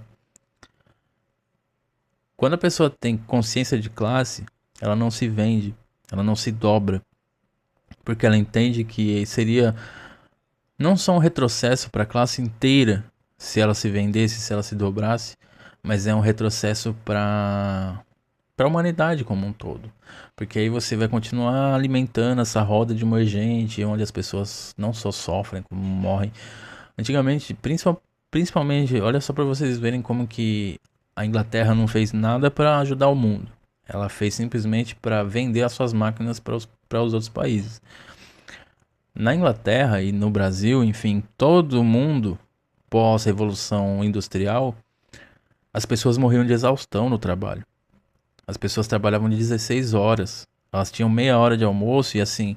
[SPEAKER 1] Quando a pessoa tem consciência de classe, ela não se vende, ela não se dobra, porque ela entende que seria não só um retrocesso para a classe inteira se ela se vendesse, se ela se dobrasse, mas é um retrocesso para a humanidade como um todo. Porque aí você vai continuar alimentando essa roda de emergente, onde as pessoas não só sofrem, como morrem. Antigamente, principalmente, olha só para vocês verem como que a Inglaterra não fez nada para ajudar o mundo. Ela fez simplesmente para vender as suas máquinas para os outros países. Na Inglaterra e no Brasil, enfim, todo mundo pós-revolução industrial, as pessoas morriam de exaustão no trabalho. As pessoas trabalhavam de 16 horas. Elas tinham meia hora de almoço e assim,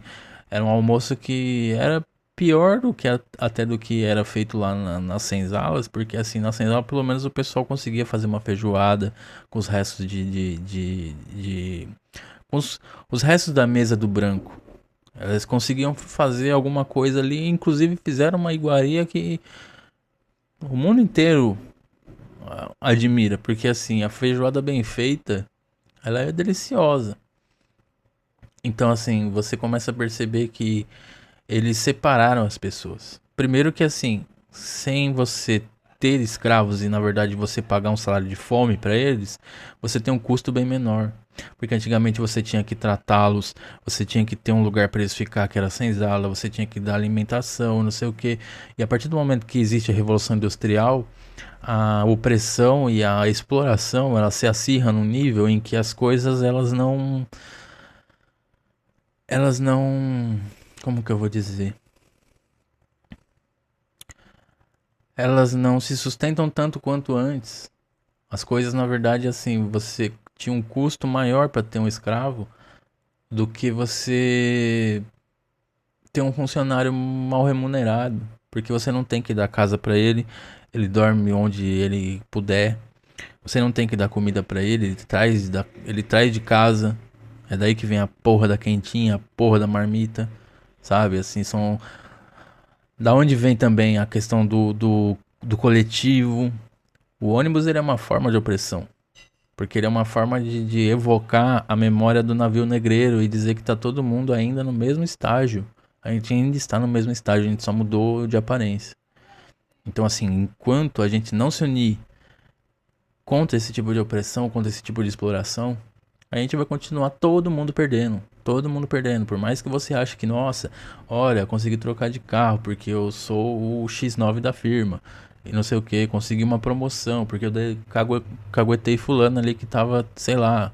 [SPEAKER 1] era um almoço que era pior do que até do que era feito lá nas senzalas, porque assim, na senzala pelo menos o pessoal conseguia fazer uma feijoada com os restos com os restos da mesa do branco. Elas conseguiam fazer alguma coisa ali, inclusive fizeram uma iguaria que o mundo inteiro admira, porque assim, a feijoada bem feita, ela é deliciosa. Então assim, você começa a perceber que eles separaram as pessoas. Primeiro que assim, sem você ter escravos e na verdade você pagar um salário de fome para eles, você tem um custo bem menor. Porque antigamente você tinha que tratá-los, você tinha que ter um lugar para eles ficar que era senzala, você tinha que dar alimentação, não sei o que. E a partir do momento que existe a Revolução Industrial, a opressão e a exploração, ela se acirra num nível em que as coisas elas elas não, como que eu vou dizer? Elas não se sustentam tanto quanto antes. As coisas, na verdade, assim, você tinha um custo maior para ter um escravo do que você ter um funcionário mal remunerado, porque você não tem que dar casa para ele, ele dorme onde ele puder. Você não tem que dar comida para ele, ele traz de casa. É daí que vem a porra da quentinha, a porra da marmita, sabe? Assim, são. Da onde vem também a questão do coletivo. O ônibus ele é uma forma de opressão. Porque ele é uma forma de evocar a memória do navio negreiro e dizer que tá todo mundo ainda no mesmo estágio. A gente ainda está no mesmo estágio, a gente só mudou de aparência. Então, assim, enquanto a gente não se unir contra esse tipo de opressão, contra esse tipo de exploração, a gente vai continuar todo mundo perdendo. Todo mundo perdendo. Por mais que você ache que, nossa, olha, consegui trocar de carro porque eu sou o X9 da firma. E não sei o que, consegui uma promoção porque eu caguetei fulano ali que tava, sei lá,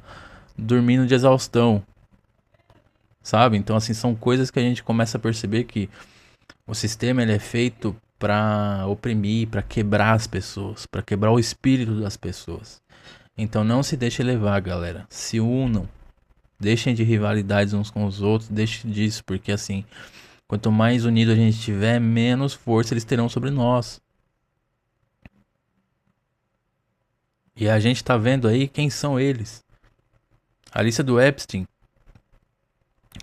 [SPEAKER 1] dormindo de exaustão. Sabe? Então, assim, são coisas que a gente começa a perceber que o sistema ele é feito pra oprimir, pra quebrar as pessoas, pra quebrar o espírito das pessoas. Então não se deixe levar, galera. Se unam. Deixem de rivalidades uns com os outros. Deixem disso, porque assim, quanto mais unido a gente tiver, menos força eles terão sobre nós. E a gente tá vendo aí quem são eles. A lista do Epstein,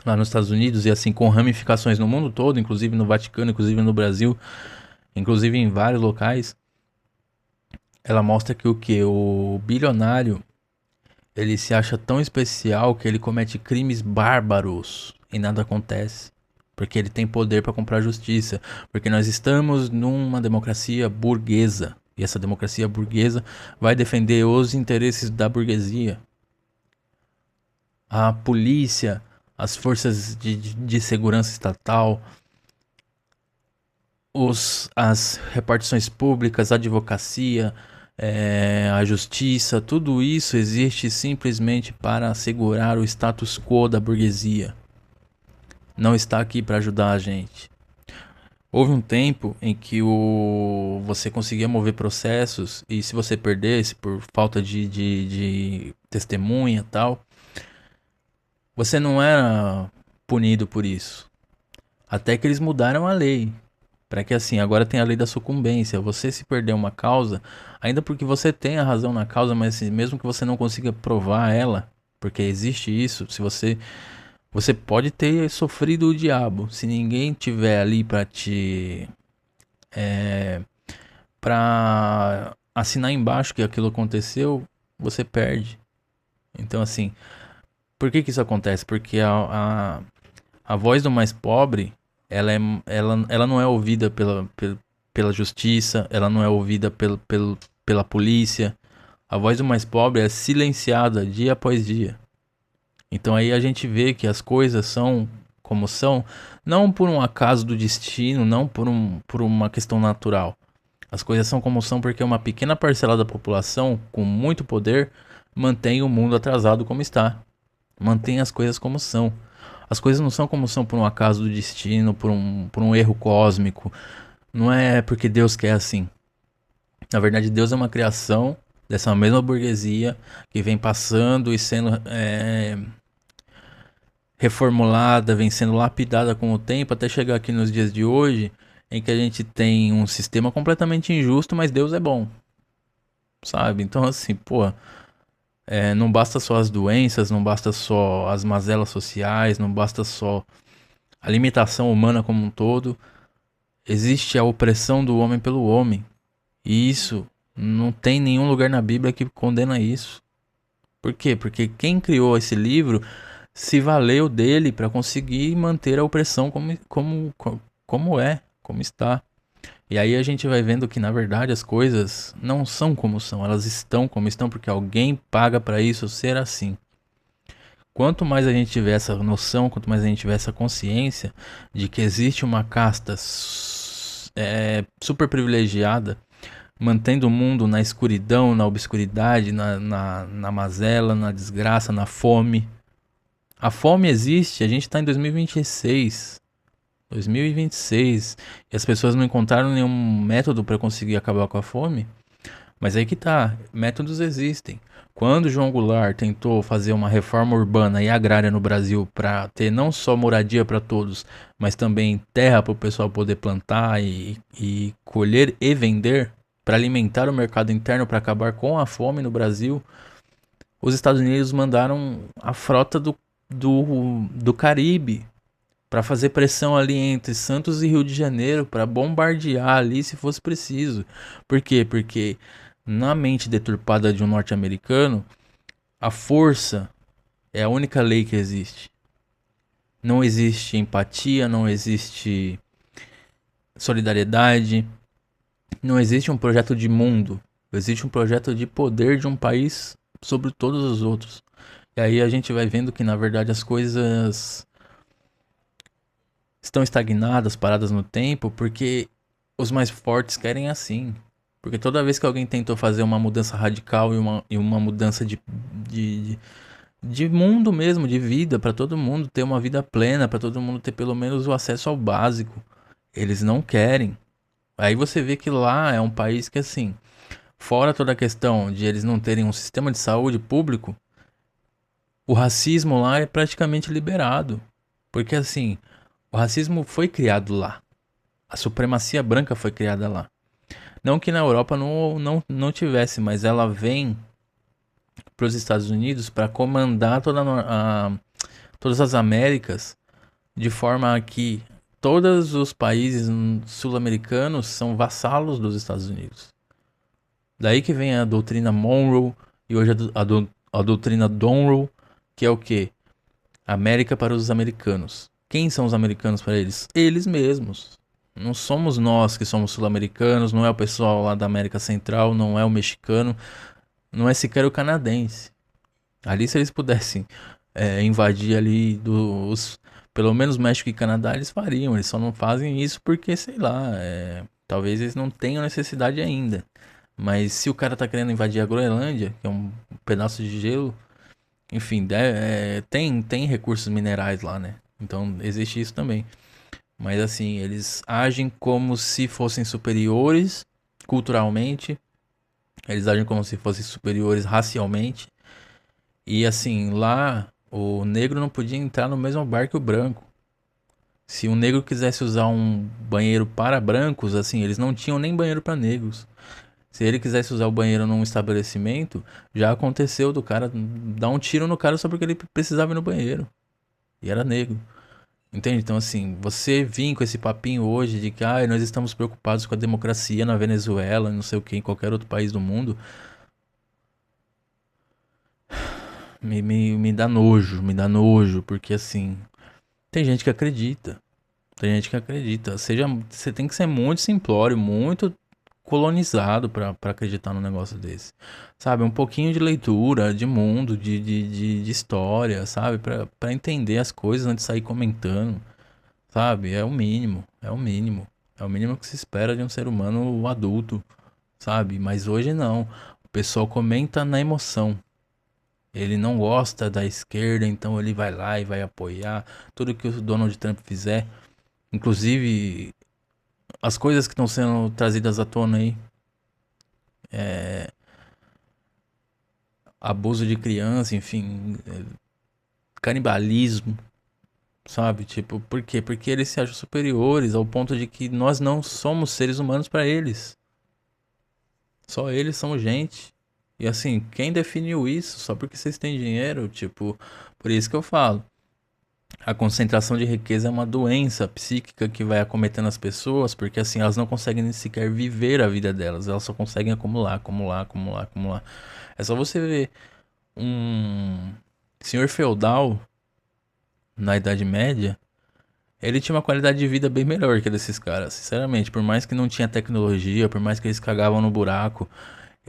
[SPEAKER 1] lá nos Estados Unidos, e assim, com ramificações no mundo todo, inclusive no Vaticano, inclusive no Brasil, inclusive em vários locais, ela mostra que o que? O bilionário ele se acha tão especial que ele comete crimes bárbaros e nada acontece. Porque ele tem poder para comprar justiça. Porque nós estamos numa democracia burguesa. E essa democracia burguesa vai defender os interesses da burguesia. A polícia, as forças de segurança estatal, as repartições públicas, a advocacia, a justiça, tudo isso existe simplesmente para assegurar o status quo da burguesia. Não está aqui para ajudar a gente. Houve um tempo em que você conseguia mover processos e se você perdesse por falta de testemunha e tal, você não era punido por isso. Até que eles mudaram a lei. Para que assim, agora tem a lei da sucumbência. Você se perder uma causa, ainda porque você tem a razão na causa, mas assim, mesmo que você não consiga provar ela, porque existe isso, se você pode ter sofrido o diabo, se ninguém tiver ali para te para assinar embaixo que aquilo aconteceu, você perde. Então assim, por que que isso acontece? Porque a voz do mais pobre, ela não é ouvida pela justiça, ela não é ouvida pela polícia. A voz do mais pobre é silenciada dia após dia. Então aí a gente vê que as coisas são como são, não por um acaso do destino, não por uma questão natural. As coisas são como são porque uma pequena parcela da população, com muito poder, mantém o mundo atrasado como está. Mantém as coisas como são. As coisas não são como são por um acaso do destino, por um erro cósmico. Não é porque Deus quer assim. Na verdade, Deus é uma criação dessa mesma burguesia que vem passando e sendo reformulada, vem sendo lapidada com o tempo até chegar aqui nos dias de hoje, em que a gente tem um sistema completamente injusto, mas Deus é bom, sabe? Então, assim, pô, não basta só as doenças, não basta só as mazelas sociais, não basta só a limitação humana como um todo. Existe a opressão do homem pelo homem. E isso não tem nenhum lugar na Bíblia que condena isso. Por quê? Porque quem criou esse livro se valeu dele para conseguir manter a opressão como está. E aí a gente vai vendo que na verdade as coisas não são como são, elas estão como estão porque alguém paga para isso ser assim. Quanto mais a gente tiver essa noção, quanto mais a gente tiver essa consciência de que existe uma casta super privilegiada, mantendo o mundo na escuridão, na obscuridade, na mazela, na desgraça, na fome, A fome existe, a gente tá em 2026. 2026. E as pessoas não encontraram nenhum método para conseguir acabar com a fome. Mas aí que tá, métodos existem. Quando João Goulart tentou fazer uma reforma urbana e agrária no Brasil para ter não só moradia para todos, mas também terra para o pessoal poder plantar e colher e vender, para alimentar o mercado interno, para acabar com a fome no Brasil, os Estados Unidos mandaram a frota do Caribe para fazer pressão ali entre Santos e Rio de Janeiro para bombardear ali se fosse preciso. Por quê? Porque na mente deturpada de um norte-americano, a força é a única lei que existe. Não existe empatia, não existe solidariedade, não existe um projeto de mundo. Existe um projeto de poder de um país sobre todos os outros. E aí a gente vai vendo que na verdade as coisas estão estagnadas, paradas no tempo, porque os mais fortes querem assim. Porque toda vez que alguém tentou fazer uma mudança radical e uma mudança de mundo mesmo, de vida, para todo mundo ter uma vida plena, para todo mundo ter pelo menos o acesso ao básico, eles não querem. Aí você vê que lá é um país que, assim, fora toda a questão de eles não terem um sistema de saúde público, o racismo lá é praticamente liberado. Porque, assim, o racismo foi criado lá. A supremacia branca foi criada lá. Não que na Europa não tivesse, mas ela vem para os Estados Unidos para comandar todas as Américas de forma que todos os países sul-americanos são vassalos dos Estados Unidos. Daí que vem a doutrina Monroe e hoje a doutrina Donroe, que é o quê? América para os americanos. Quem são os americanos para eles? Eles mesmos. Não somos nós que somos sul-americanos, não é o pessoal lá da América Central, não é o mexicano, não é sequer o canadense. Ali, se eles pudessem invadir ali pelo menos México e Canadá, eles fariam. Eles só não fazem isso porque, sei lá, talvez eles não tenham necessidade ainda. Mas se o cara tá querendo invadir a Groenlândia, que é um pedaço de gelo, enfim, tem recursos minerais lá, né? Então existe isso também. Mas assim, eles agem como se fossem superiores culturalmente, eles agem como se fossem superiores racialmente. E assim, lá o negro não podia entrar no mesmo bar que o branco. Se um negro quisesse usar um banheiro para brancos, assim, eles não tinham nem banheiro para negros. Se ele quisesse usar o banheiro num estabelecimento, já aconteceu do cara dar um tiro no cara só porque ele precisava ir no banheiro. E era negro. Entende? Então, assim, você vir com esse papinho hoje de que nós estamos preocupados com a democracia na Venezuela, não sei o que, em qualquer outro país do mundo, me dá nojo, porque assim, tem gente que acredita. Tem gente que acredita. Você tem que ser muito simplório, muito colonizado pra acreditar num negócio desse. Sabe? Um pouquinho de leitura, de mundo, de história, sabe? Pra entender as coisas antes de sair comentando. Sabe? É o mínimo. É o mínimo. É o mínimo que se espera de um ser humano adulto. Sabe? Mas hoje não. O pessoal comenta na emoção. Ele não gosta da esquerda, então ele vai lá e vai apoiar tudo que o Donald Trump fizer. Inclusive, as coisas que estão sendo trazidas à tona aí, abuso de criança, enfim, canibalismo, sabe? Tipo, por quê? Porque eles se acham superiores ao ponto de que nós não somos seres humanos para eles. Só eles são gente. E assim, quem definiu isso? Só porque vocês têm dinheiro? Tipo, por isso que eu falo. A concentração de riqueza é uma doença psíquica que vai acometendo as pessoas, porque assim, elas não conseguem nem sequer viver a vida delas, elas só conseguem acumular, acumular, acumular, acumular. É só você ver um senhor feudal na Idade Média, ele tinha uma qualidade de vida bem melhor que a desses caras, sinceramente, por mais que não tinha tecnologia, por mais que eles cagavam no buraco,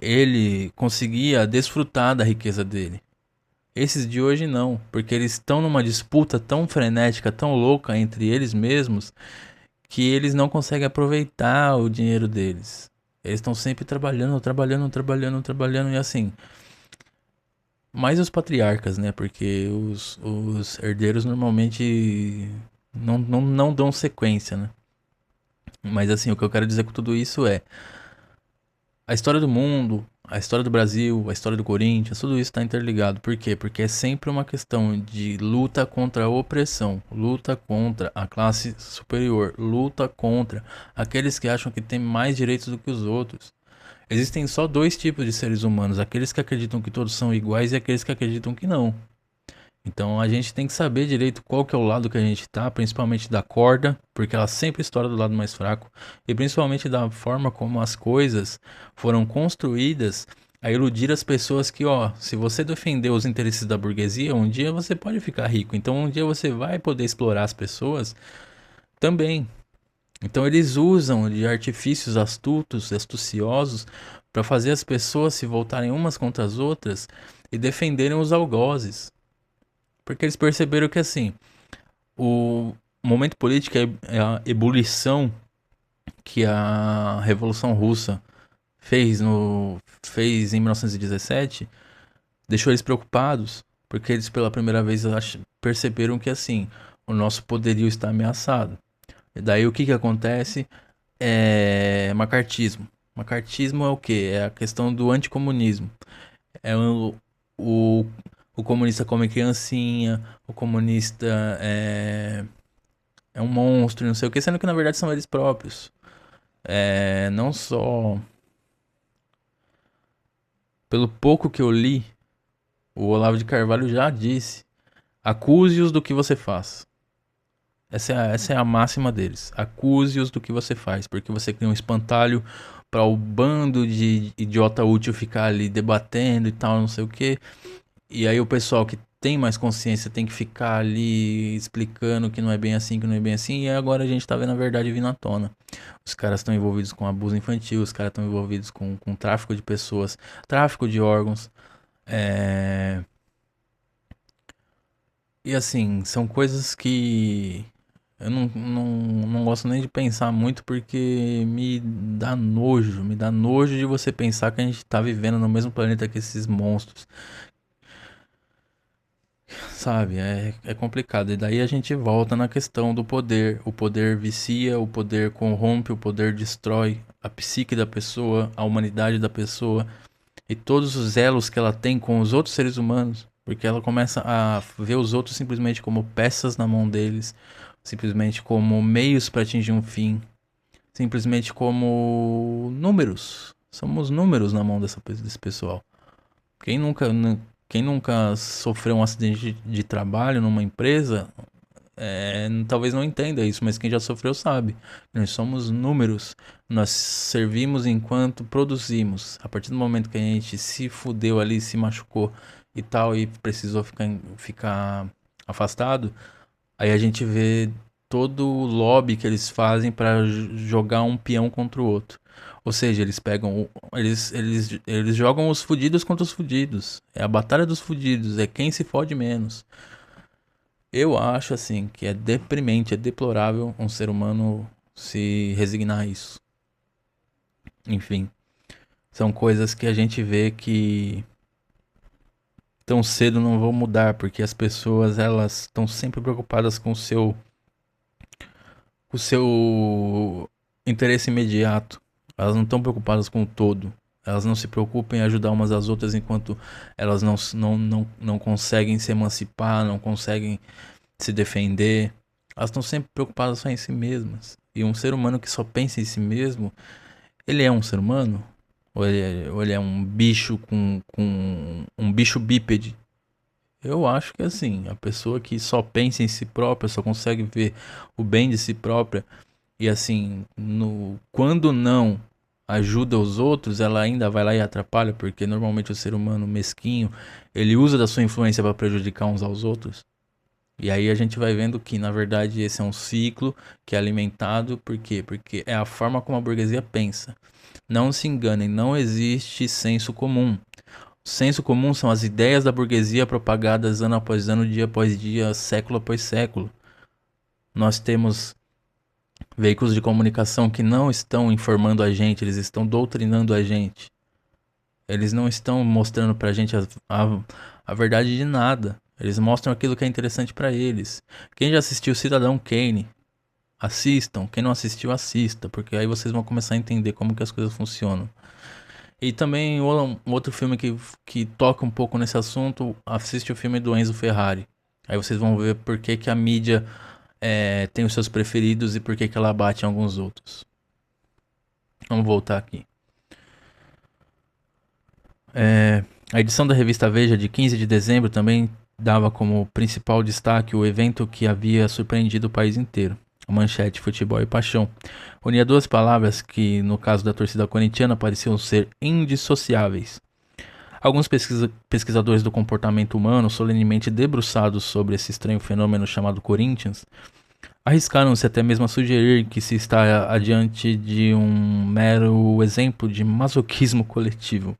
[SPEAKER 1] ele conseguia desfrutar da riqueza dele. Esses de hoje não, porque eles estão numa disputa tão frenética, tão louca entre eles mesmos, que eles não conseguem aproveitar o dinheiro deles. Eles estão sempre trabalhando, trabalhando, trabalhando, trabalhando e assim. mais os patriarcas, né? Porque os herdeiros normalmente não dão sequência, né? Mas assim, o que eu quero dizer com tudo isso é a história do mundo, a história do Brasil, a história do Corinthians, tudo isso está interligado. Por quê? Porque é sempre uma questão de luta contra a opressão, luta contra a classe superior, luta contra aqueles que acham que têm mais direitos do que os outros. Existem só dois tipos de seres humanos: aqueles que acreditam que todos são iguais e aqueles que acreditam que não. Então a gente tem que saber direito qual que é o lado que a gente tá, principalmente da corda, porque ela sempre estoura do lado mais fraco, e principalmente da forma como as coisas foram construídas a iludir as pessoas que, ó, se você defender os interesses da burguesia, um dia você pode ficar rico, então um dia você vai poder explorar as pessoas também. Então eles usam de artifícios astutos, astuciosos, para fazer as pessoas se voltarem umas contra as outras e defenderem os algozes. Porque eles perceberam que assim, o momento político é a ebulição que a Revolução Russa fez em 1917, deixou eles preocupados, porque eles pela primeira vez perceberam que assim, o nosso poderio está ameaçado. E daí o que que acontece? É macartismo. Macartismo é o quê? É a questão do anticomunismo. É o, o comunista come criancinha, o comunista é um monstro, não sei o que, sendo que na verdade são eles próprios. Não só. Pelo pouco que eu li, o Olavo de Carvalho já disse: acuse-os do que você faz. Essa é a máxima deles. Acuse-os do que você faz, porque você cria um espantalho para o bando de idiota útil ficar ali debatendo e tal, não sei o que. E aí o pessoal que tem mais consciência tem que ficar ali explicando que não é bem assim, que não é bem assim. E agora a gente tá vendo a verdade vindo à tona. Os caras estão envolvidos com abuso infantil, os caras estão envolvidos com tráfico de pessoas, tráfico de órgãos. É... E assim, são coisas que eu não gosto nem de pensar muito porque me dá nojo de você pensar que a gente tá vivendo no mesmo planeta que esses monstros. Sabe, é complicado. E daí a gente volta na questão do poder. O poder vicia, o poder corrompe, o poder destrói a psique da pessoa, a humanidade da pessoa e todos os elos que ela tem com os outros seres humanos. Porque ela começa a ver os outros simplesmente como peças na mão deles, simplesmente como meios para atingir um fim, simplesmente como números. Somos números na mão desse pessoal. Quem nunca, quem nunca sofreu um acidente de trabalho numa empresa, talvez não entenda isso, mas quem já sofreu sabe. Nós somos números, nós servimos enquanto produzimos. A partir do momento que a gente se fudeu ali, se machucou e tal, e precisou ficar afastado, aí a gente vê todo o lobby que eles fazem para jogar um peão contra o outro. Ou seja, eles pegam. Eles jogam os fudidos contra os fudidos. É a batalha dos fudidos. É quem se fode menos. Eu acho assim que é deprimente, é deplorável um ser humano se resignar a isso. Enfim, são coisas que a gente vê que tão cedo não vão mudar, porque as pessoas elas estão sempre preocupadas com o seu interesse imediato. Elas não estão preocupadas com o todo. Elas não se preocupam em ajudar umas às outras enquanto elas não conseguem se emancipar, não conseguem se defender. Elas estão sempre preocupadas só em si mesmas. E um ser humano que só pensa em si mesmo, ele é um ser humano? Ou ele é um bicho com um bicho bípede? Eu acho que assim, a pessoa que só pensa em si própria, só consegue ver o bem de si própria, e assim, quando não ajuda os outros, ela ainda vai lá e atrapalha, porque normalmente o ser humano mesquinho, ele usa da sua influência para prejudicar uns aos outros. E aí a gente vai vendo que, na verdade, esse é um ciclo que é alimentado, por quê? Porque é a forma como a burguesia pensa. Não se enganem, não existe senso comum. O senso comum são as ideias da burguesia propagadas ano após ano, dia após dia, século após século. Nós temos veículos de comunicação que não estão informando a gente, eles estão doutrinando a gente. Eles não estão mostrando pra gente a verdade de nada. Eles mostram aquilo que é interessante pra eles. Quem já assistiu Cidadão Kane, assistam. Quem não assistiu, assista, porque aí vocês vão começar a entender como que as coisas funcionam. E também um outro filme que toca um pouco nesse assunto, assiste o filme do Enzo Ferrari. Aí vocês vão ver por que, que a mídia tem os seus preferidos e por que, que ela bate em alguns outros. Vamos voltar aqui. A edição da revista Veja de 15 de dezembro também dava como principal destaque o evento que havia surpreendido o país inteiro. A manchete Futebol e Paixão unia duas palavras que, no caso da torcida corintiana, pareciam ser indissociáveis. Alguns pesquisadores do comportamento humano, solenemente debruçados sobre esse estranho fenômeno chamado Corinthians, arriscaram-se até mesmo a sugerir que se está adiante de um mero exemplo de masoquismo coletivo.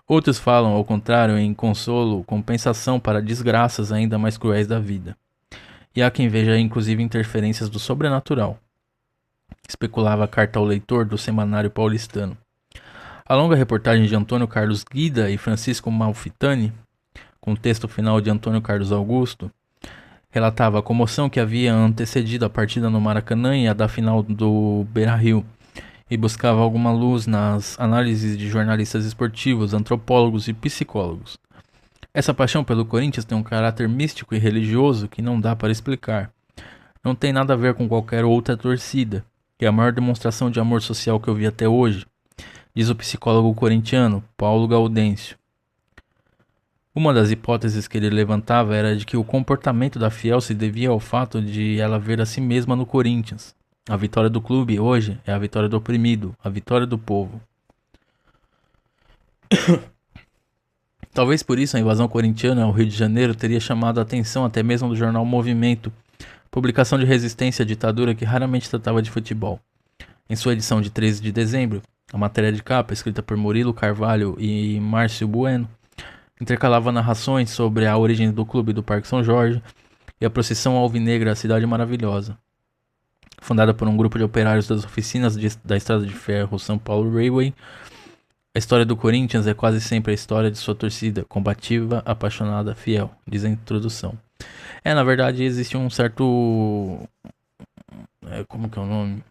[SPEAKER 1] Outros falam, ao contrário, em consolo, compensação para desgraças ainda mais cruéis da vida. E há quem veja inclusive interferências do sobrenatural. Especulava a carta ao leitor do Semanário Paulistano. A longa reportagem de Antônio Carlos Guida e Francisco Malfitani, com o texto final de Antônio Carlos Augusto, relatava a comoção que havia antecedido a partida no Maracanã e a da final do Beira-Rio, e buscava alguma luz nas análises de jornalistas esportivos, antropólogos e psicólogos. Essa paixão pelo Corinthians tem um caráter místico e religioso que não dá para explicar. Não tem nada a ver com qualquer outra torcida, que é a maior demonstração de amor social que eu vi até hoje, diz o psicólogo corintiano Paulo Gaudêncio. Uma das hipóteses que ele levantava era de que o comportamento da fiel se devia ao fato de ela ver a si mesma no Corinthians. A vitória do clube hoje é a vitória do oprimido, a vitória do povo. Talvez por isso a invasão corintiana ao Rio de Janeiro teria chamado a atenção até mesmo do jornal Movimento, publicação de resistência à ditadura que raramente tratava de futebol. Em sua edição de 13 de dezembro, a matéria de capa, escrita por Murilo Carvalho e Márcio Bueno, intercalava narrações sobre a origem do clube do Parque São Jorge e a procissão alvinegra à Cidade Maravilhosa. Fundada por um grupo de operários das oficinas da Estrada de Ferro São Paulo Railway, a história do Corinthians é quase sempre a história de sua torcida, combativa, apaixonada, fiel, diz a introdução. Na verdade existe um certo... como que é o nome?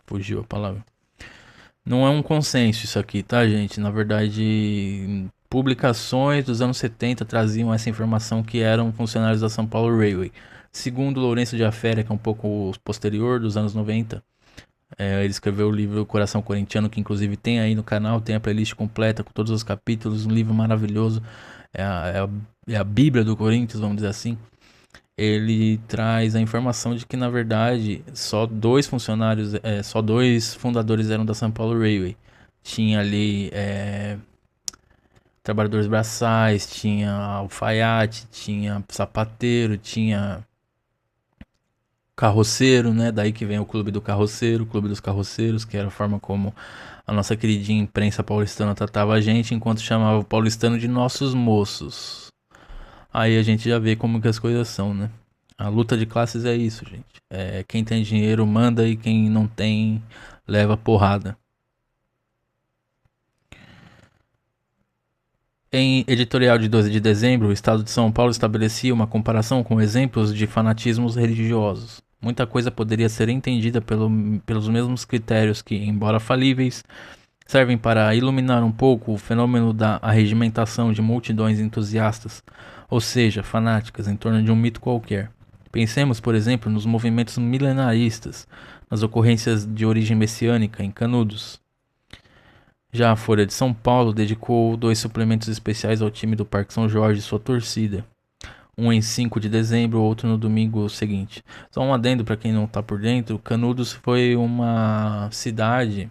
[SPEAKER 1] Fugiu a palavra. Não é um consenso isso aqui, tá, gente? Na verdade, publicações dos anos 70 traziam essa informação que eram funcionários da São Paulo Railway. Segundo Lourenço de Aféria, que é um pouco posterior, dos anos 90, ele escreveu o livro Coração Corintiano, que inclusive tem aí no canal, tem a playlist completa com todos os capítulos, um livro maravilhoso, é a Bíblia do Corinthians, vamos dizer assim. Ele traz a informação de que, na verdade, só dois fundadores eram da São Paulo Railway. Tinha ali trabalhadores braçais, tinha alfaiate, tinha sapateiro, tinha carroceiro, né? Daí que vem o Clube do Carroceiro, o Clube dos Carroceiros, que era a forma como a nossa queridinha imprensa paulistana tratava a gente, enquanto chamava o paulistano de nossos moços. Aí a gente já vê como que as coisas são, né? A luta de classes é isso, gente. Quem tem dinheiro manda e quem não tem leva porrada. Em editorial de 12 de dezembro, o Estado de São Paulo estabelecia uma comparação com exemplos de fanatismos religiosos. Muita coisa poderia ser entendida pelos mesmos critérios que, embora falíveis, servem para iluminar um pouco o fenômeno da arregimentação de multidões entusiastas, ou seja, fanáticas, em torno de um mito qualquer. Pensemos, por exemplo, nos movimentos milenaristas, nas ocorrências de origem messiânica em Canudos. Já a Folha de São Paulo dedicou 2 suplementos especiais ao time do Parque São Jorge e sua torcida. Um em 5 de dezembro, outro no domingo seguinte. Só um adendo para quem não está por dentro, Canudos foi uma cidade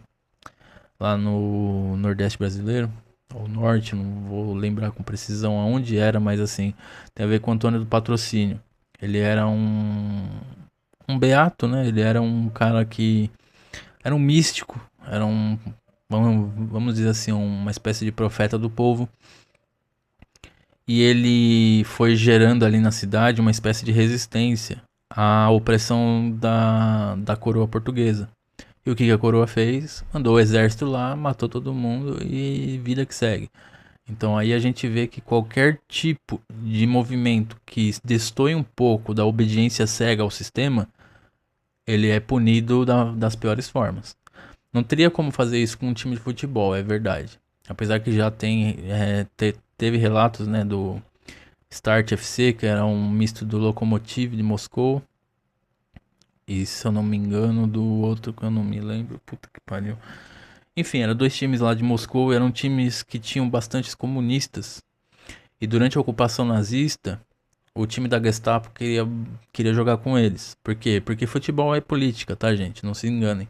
[SPEAKER 1] lá no Nordeste brasileiro, ou Norte, não vou lembrar com precisão aonde era, mas assim, tem a ver com o Antônio do Patrocínio. Ele era um beato, né? Ele era um cara que era um místico, era vamos dizer assim, uma espécie de profeta do povo. E ele foi gerando ali na cidade uma espécie de resistência à opressão da coroa portuguesa. E o que a coroa fez? Mandou o exército lá, matou todo mundo e vida que segue. Então aí a gente vê que qualquer tipo de movimento que destoie um pouco da obediência cega ao sistema, ele é punido das piores formas. Não teria como fazer isso com um time de futebol, é verdade. Apesar que já teve relatos, né, do Start FC, que era um misto do Lokomotiv de Moscou. E se eu não me engano, do outro que eu não me lembro. Puta que pariu. Enfim, eram dois times lá de Moscou. Eram times que tinham bastantes comunistas. E durante a ocupação nazista, o time da Gestapo queria jogar com eles. Por quê? Porque futebol é política, tá, gente? Não se enganem.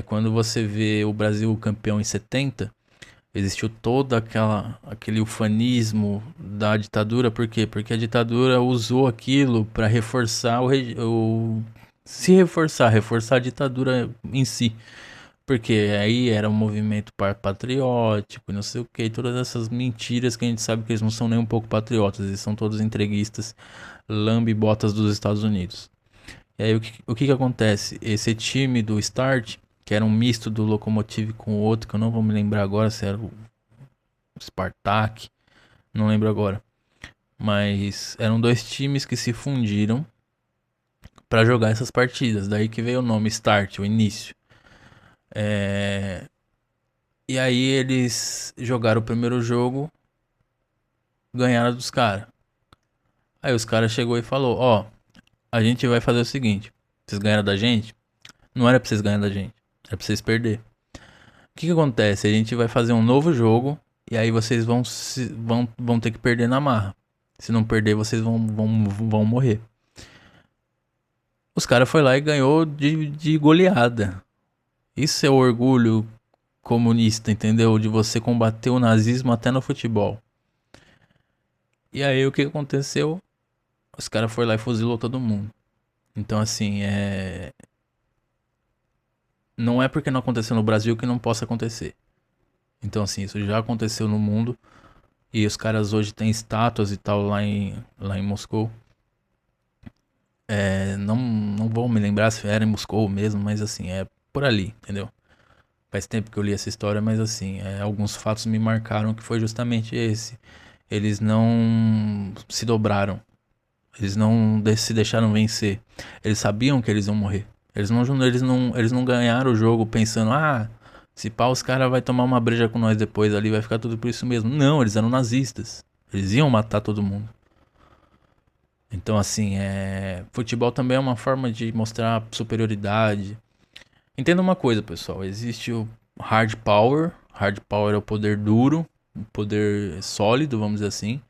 [SPEAKER 1] Quando você vê o Brasil campeão em 70, existiu todo aquele ufanismo da ditadura. Por quê? Porque a ditadura usou aquilo para reforçar reforçar a ditadura em si. Porque aí era um movimento patriótico, não sei o que, todas essas mentiras que a gente sabe que eles não são nem um pouco patriotas, eles são todos entreguistas, lambe-botas dos Estados Unidos. E aí o que acontece? Esse time do Start, que era um misto do Lokomotiv com o outro, que eu não vou me lembrar agora se era o Spartak, não lembro agora. Mas eram dois times que se fundiram para jogar essas partidas, daí que veio o nome Start, o início. E aí eles jogaram o primeiro jogo, ganharam dos caras. Aí os caras chegou e falou, ó, a gente vai fazer o seguinte, vocês ganharam da gente? Não era pra vocês ganharem da gente, era pra vocês perder. O que acontece? A gente vai fazer um novo jogo e aí vocês vão ter que perder na marra. Se não perder, vocês vão morrer. Os caras foi lá e ganhou de goleada. Isso é o orgulho comunista, entendeu? De você combater o nazismo até no futebol. E aí o que aconteceu? Os caras foram lá e fuzilou todo mundo. Então assim, não é porque não aconteceu no Brasil que não possa acontecer. Então assim, isso já aconteceu no mundo. E os caras hoje têm estátuas e tal lá em Moscou. Não vou me lembrar se era em Moscou mesmo, mas assim, é por ali, entendeu? Faz tempo que eu li essa história, mas assim, alguns fatos me marcaram que foi justamente esse. Eles não se dobraram. Eles não se deixaram vencer. Eles sabiam que eles iam morrer. Eles não ganharam o jogo pensando, se pá, os caras vai tomar uma breja com nós depois ali, vai ficar tudo por isso mesmo. Não, eles eram nazistas. Eles iam matar todo mundo. Então, assim, futebol também é uma forma de mostrar superioridade. Entenda uma coisa, pessoal. Existe o hard power. Hard power é o poder duro, o poder sólido, vamos dizer assim,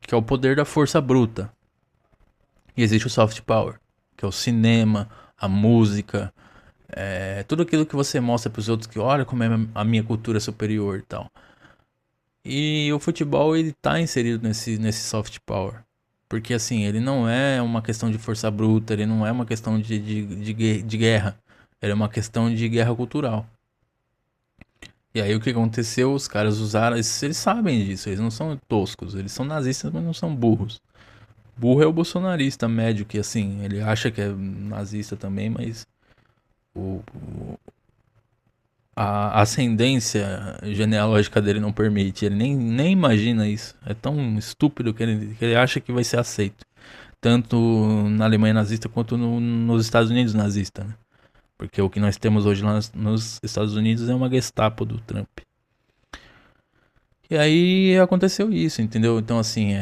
[SPEAKER 1] que é o poder da força bruta. E existe o soft power, que é o cinema, a música, tudo aquilo que você mostra para os outros que olha como é a minha cultura superior e tal. E o futebol ele tá inserido nesse soft power. Porque assim, ele não é uma questão de força bruta, ele não é uma questão de guerra. Ele é uma questão de guerra cultural. E aí o que aconteceu? Os caras usaram. Eles sabem disso, eles não são toscos, eles são nazistas, mas não são burros. Burro é o bolsonarista médio, que assim, ele acha que é nazista também, mas a ascendência genealógica dele não permite. Ele nem imagina isso. É tão estúpido que ele acha que vai ser aceito. Tanto na Alemanha nazista quanto nos Estados Unidos nazista, né? Porque o que nós temos hoje lá nos Estados Unidos é uma Gestapo do Trump. E aí aconteceu isso, entendeu? Então assim,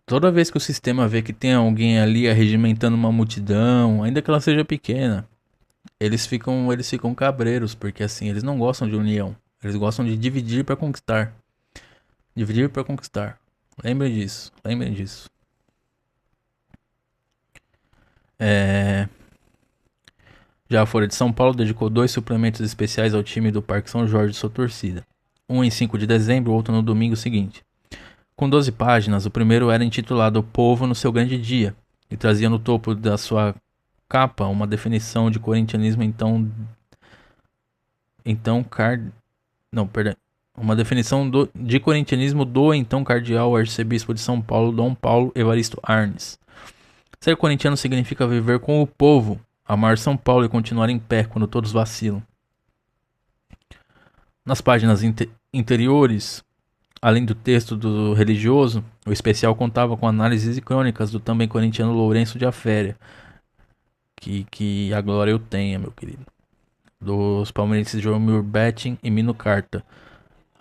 [SPEAKER 1] toda vez que o sistema vê que tem alguém ali arregimentando uma multidão, ainda que ela seja pequena, eles ficam cabreiros, porque assim, eles não gostam de união. Eles gostam de dividir para conquistar. Dividir para conquistar. Lembrem disso, lembrem disso. Já a Folha de São Paulo dedicou 2 suplementos especiais ao time do Parque São Jorge e sua torcida. Um em 5 de dezembro, outro no domingo seguinte. Com 12 páginas, o primeiro era intitulado O Povo no seu grande dia e trazia no topo da sua capa uma definição de corintianismo uma definição de corintianismo do então cardeal arcebispo de São Paulo, Dom Paulo Evaristo Arnes. Ser corintiano significa viver com o povo, amar São Paulo e continuar em pé quando todos vacilam. Nas páginas interiores, além do texto do religioso, o especial contava com análises e crônicas do também corintiano Lourenço de Aféria, que a glória eu tenha, meu querido. Dos palmeirenses Joelmir Betting e Mino Carta.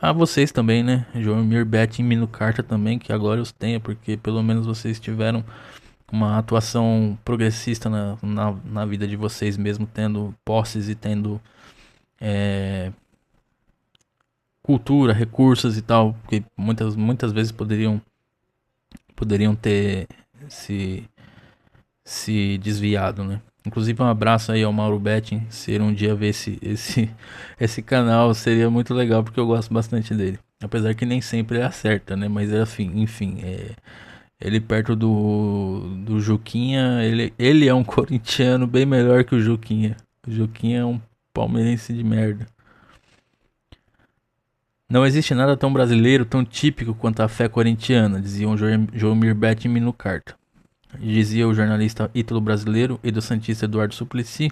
[SPEAKER 1] Ah, vocês também, né? Joelmir Betting e Mino Carta também, que a glória os tenha, porque pelo menos vocês tiveram uma atuação progressista na vida de vocês, mesmo tendo posses e tendo cultura, recursos e tal, que muitas vezes poderiam ter se desviado, né? Inclusive um abraço aí ao Mauro Betting, se ele um dia ver esse canal, seria muito legal, porque eu gosto bastante dele. Apesar que nem sempre ele acerta, né? Mas enfim, ele perto do Juquinha, ele é um corintiano bem melhor que o Juquinha. O Juquinha é um palmeirense de merda. Não existe nada tão brasileiro, tão típico quanto a fé corintiana, diziam Joelmir Betting e Mino Carta. Dizia o jornalista ítalo-brasileiro e do santista Eduardo Suplicy,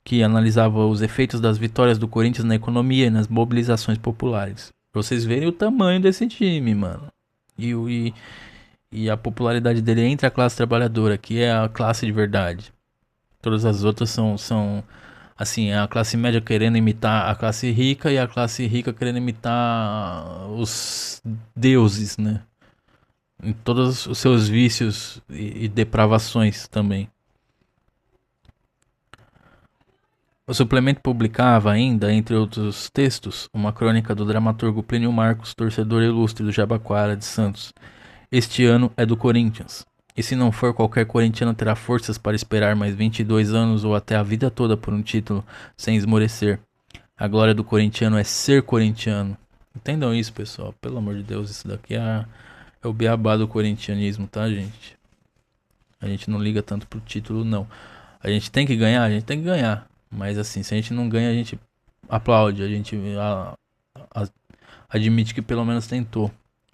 [SPEAKER 1] que analisava os efeitos das vitórias do Corinthians na economia e nas mobilizações populares. Pra vocês verem o tamanho desse time, mano. E a popularidade dele entre a classe trabalhadora, que é a classe de verdade. Todas as outras são assim, a classe média querendo imitar a classe rica e a classe rica querendo imitar os deuses, né? Em todos os seus vícios e depravações também. O suplemento publicava ainda, entre outros textos, uma crônica do dramaturgo Plínio Marcos, torcedor ilustre do Jabaquara de Santos. Este ano é do Corinthians. E se não for, qualquer corintiano terá forças para esperar mais 22 anos ou até a vida toda por um título, sem esmorecer. A glória do corintiano é ser corintiano. Entendam isso, pessoal. Pelo amor de Deus, isso daqui é o beabá do corintianismo, tá, gente? A gente não liga tanto pro título, não. A gente tem que ganhar? A gente tem que ganhar. Mas assim, se a gente não ganha, a gente aplaude. A gente admite que pelo menos tentou.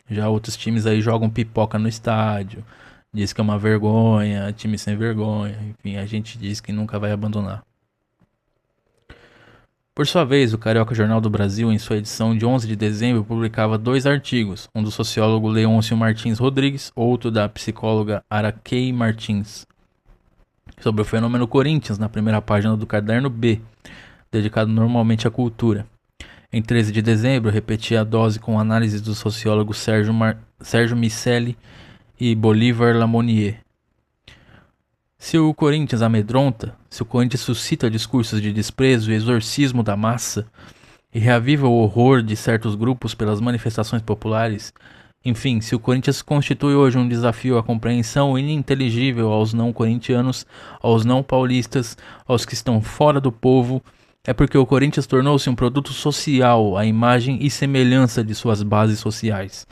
[SPEAKER 1] Já outros times aí jogam pipoca no estádio. Diz que é uma vergonha, time sem vergonha. Enfim, a gente diz que nunca vai abandonar. Por sua vez, o Carioca Jornal do Brasil, em sua edição de 11 de dezembro, publicava 2 artigos, um do sociólogo Leôncio Martins Rodrigues, outro da psicóloga Araquei Martins, sobre o fenômeno Corinthians, na primeira página do Caderno B, dedicado normalmente à cultura. Em 13 de dezembro, repetia a dose com análises do sociólogo Sérgio Miceli e Bolívar Lamonier. Se o Corinthians amedronta, se o Corinthians suscita discursos de desprezo e exorcismo da massa, e reaviva o horror de certos grupos pelas manifestações populares, enfim, se o Corinthians constitui hoje um desafio à compreensão ininteligível aos não corintianos, aos não paulistas, aos que estão fora do povo, é porque o Corinthians tornou-se um produto social à imagem e semelhança de suas bases sociais.